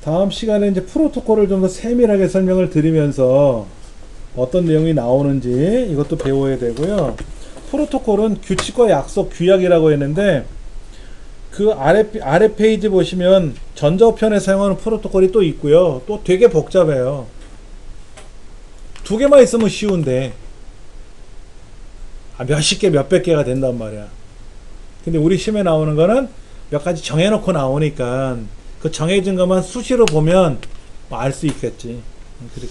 다음 시간에 이제 프로토콜을 좀 더 세밀하게 설명을 드리면서 어떤 내용이 나오는지 이것도 배워야 되고요. 프로토콜은 규칙과 약속, 규약이라고 했는데, 그 아래 페이지 보시면 전자우편에 사용하는 프로토콜이 또 있고요. 또 되게 복잡해요. 두 개만 있으면 쉬운데 몇십 개, 몇백 개가 된단 말이야. 근데 우리 시험에 나오는 거는 몇 가지 정해놓고 나오니까 그 정해진 것만 수시로 보면 알 수 있겠지. 그렇게.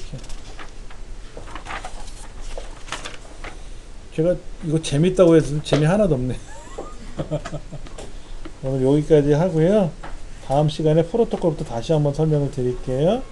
제가 이거 재밌다고 해서 재미 하나도 없네. 오늘 여기까지 하고요. 다음 시간에 프로토콜부터 다시 한번 설명을 드릴게요.